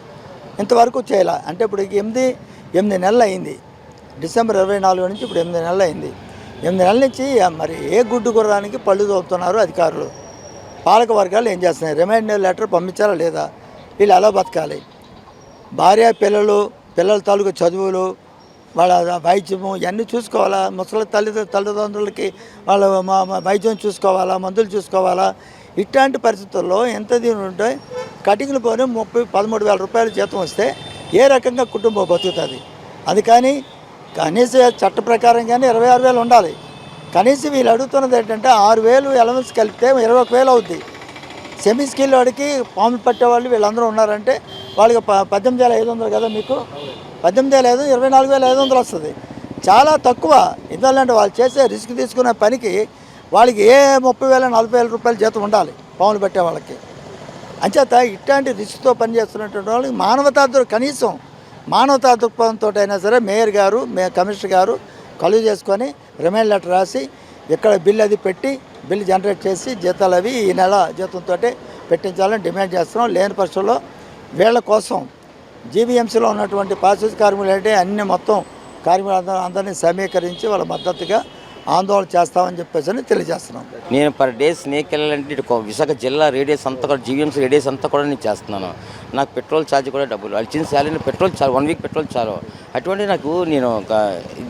ఇంతవరకు చేయాల. అంటే ఇప్పుడు 8 నెలలు అయింది. డిసెంబర్ 24 నుంచి ఇప్పుడు 8 నెలలు అయింది. 8 నెలల నుంచి మరి ఏ గుడ్డు గుర్రానికి పళ్ళు తోపుతున్నారు అధికారులు. పాలక వర్గాలు ఏం చేస్తున్నాయి? రిమైండ్ లెటర్ పంపించారా లేదా? వీళ్ళు ఎలా బతకాలి? భార్య పిల్లల తాలూకు చదువులు, వాళ్ళ వైద్యము ఇవన్నీ చూసుకోవాలా? ముసలి తల్లిదండ్రులకి వాళ్ళ వైద్యం చూసుకోవాలా, మందులు చూసుకోవాలా? ఇట్లాంటి పరిస్థితుల్లో ఎంత దీని ఉంటే కటింగ్లు పోనీ 13,000 రూపాయల జీతం వస్తే ఏ రకంగా కుటుంబం బతుకుతుంది? అది కానీ కనీస చట్ట ప్రకారంగానే 26,000 ఉండాలి. కనీసం వీళ్ళు అడుగుతున్నది ఏంటంటే 6,000 అలవెన్స్ కలిపితే 21,000 అవుద్ది. సెమీ స్కిల్ వాడికి పాములు పట్టేవాళ్ళు వీళ్ళందరూ ఉన్నారంటే వాళ్ళకి 18,500 కదా, మీకు 18,500 24,500 వస్తుంది. చాలా తక్కువ. ఎందుకంటే వాళ్ళు చేసే రిస్క్ తీసుకునే పనికి వాళ్ళకి ఏ 30,000 40,000 రూపాయల జీతం ఉండాలి పాములు పట్టే వాళ్ళకి. అంచేత ఇట్లాంటి రిస్క్తో పనిచేస్తున్నటువంటి వాళ్ళకి కనీసం మానవతా దృక్పథంతో అయినా సరే మేయర్ గారు, కమిషనర్ గారు కలువ చేసుకొని రిమైండ్ లెటర్ రాసి ఇక్కడ బిల్ అది పెట్టి బిల్ జనరేట్ చేసి జీతాలు అవి ఈ నెల జీతంతో పెట్టించాలని డిమాండ్ చేస్తున్నాం. లేని పక్షంలో వీళ్ళ కోసం జీవీఎంసీలో ఉన్నటువంటి పారిశుద్ధ్య కార్మికులు అంటే అన్ని మొత్తం కార్మికులు అందరినీ సమీకరించి వాళ్ళ మద్దతుగా ఆందోళన చేస్తామని చెప్పేసి తెలియజేస్తున్నాం. నేను పర్ డే స్నేక్ వెళ్ళాలంటే ఇటు విశాఖ జిల్లా రేడియస్ అంతా కూడా జీవీఎంసీ రేడియస్ అంతా కూడా నేను చేస్తున్నాను. నాకు పెట్రోల్ ఛార్జ్ కూడా డబ్బులు వాళ్ళు ఇచ్చిన శాలరీ పెట్రోల్ చాలు 1 వీక్ పెట్రోల్ చాలు. అటువంటి నేను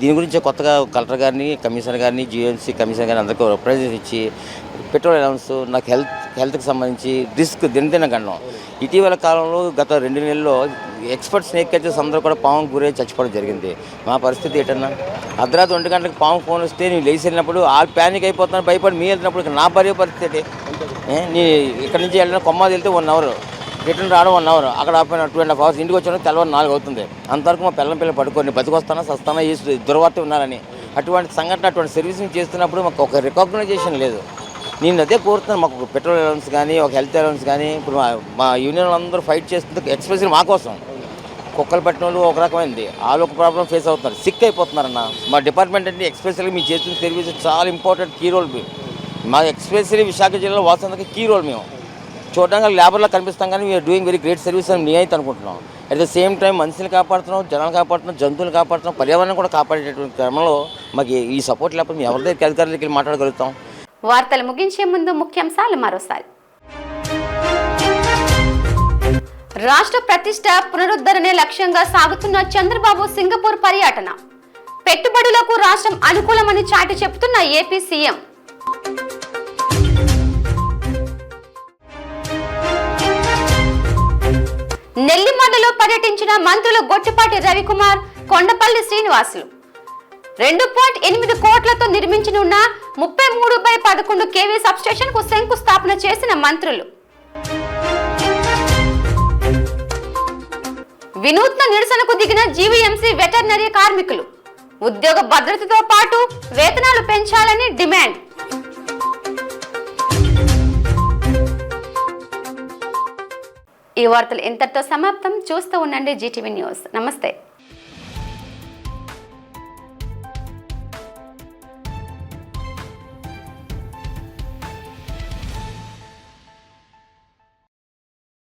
దీని గురించి కొత్తగా కలెక్టర్ గారిని, కమిషనర్ గారిని, జీవీఎంసీ కమిషనర్ గారిని అందరికీ రిప్రజెంట్ ఇచ్చి పెట్రోల్ అలవెన్స్, నాకు హెల్త్కి సంబంధించి రిస్క్ దినదిన గండం. ఇటీవల కాలంలో గత 2 నెలల్లో ఎక్స్పర్ట్ స్నేక్ క్యాచర్స్ అందరూ కూడా పాము గురై చచ్చిపోవడం జరిగింది. మా పరిస్థితి ఏంటన్నా, అర్ధరాత్రి 1 గంటలకు పాము ఫోన్ వస్తే నేను లేచి వెళ్ళినప్పుడు ప్యానిక్ అయిపోతున్నాను, భయపడి మీ వెళ్తున్నప్పుడు నా భార్య పరిస్థితి నీ ఇక్కడి నుంచి వెళ్ళిన కొమ్మాది వెళ్తే 1 అవర్, రిటర్న్ రావడం 1 అవర్, అక్కడ 2.5 hours, ఇంటికి వచ్చాను తెల్లవారు 4 అవుతుంది. అంతవరకు మా పిల్లలు పడుకొని బతికొస్తానా సస్తానా ఈ దుర్వార్త ఉన్నారని అటువంటి సంఘటన, అటువంటి సర్వీసింగ్ చేస్తున్నప్పుడు మాకు ఒక రికగ్నైజేషన్ లేదు. నేను అదే కోరుతున్నాను, మాకు ఒక పెట్రోల్ అలవెన్స్ కానీ, ఒక హెల్త్ అలవెన్స్ కానీ. ఇప్పుడు మా యూనియన్ అందరూ ఫైట్ చేస్తుంది ఎక్స్ప్రెస్లీ మా కోసం. కుక్కలు పట్టిన వాళ్ళు ఒక రకమైనది, వాళ్ళు ఒక ప్రాబ్లం ఫేస్ అవుతున్నారు, సిక్ అయిపోతున్నారన్న. మా డిపార్ట్మెంట్ అంటే ఎక్స్ప్రెస్లీ మీ చేస్తున్న సర్వీస్ చాలా ఇంపార్టెంట్ కీ రోల్. మా ఎక్స్ప్రెస్లీ విశాఖ జిల్లాలో వాసందరికి కీ రోల్. మేము చూడడానికి లేబర్లా కనిపిస్తాం కానీ we are doing very great service అని నేనైతే అనుకుంటున్నాం. అట్ ద సేమ్ టైం మనుషులు కాపాడుతున్నాం, జనాలు కాపాడుతున్నాం, జంతువులు కాపాడుతున్నాం, పర్యావరణం కూడా కాపాడేటటువంటి క్రమంలో మాకు ఈ సపోర్ట్ లేకపోతే మేము ఎవరి దగ్గరికి అధికారుల దగ్గరికి మాట్లాడగలుగుతాం. వార్తలు ముగించే ముందు ముఖ్యాంశాలు మరోసారి. రాష్ట్ర ప్రతిష్ట పునరుద్ధరణే లక్ష్యంగా సాగుతున్న చంద్రబాబు సింగపూర్ పర్యటన. పెట్టుబడులకు రాష్ట్రం అనుకూలమని చాటి చెబుతున్న ఏపీ సీఎం. నెల్లిమర్లలో పర్యటించిన మంత్రులు గొట్టిపాటి రవికుమార్, కొండపల్లి శ్రీనివాసులు. 2.8 కోట్లతో నిర్మించనున్న 33/11 kV సబ్స్టేషన్ కు శంకుస్థాపన చేసిన మంత్రులు. వినూత్న నిరసనకు దిగిన జీవీఎంసీ వెటర్నరీ కార్మికులు. ఉద్యోగ భద్రతతో పాటు వేతనాలు పెంచాలని డిమాండ్. ఈ వార్తలు ఇంతటితో సమాప్తం. చూస్తూ ఉండండి జీటీవీ న్యూస్. నమస్తే.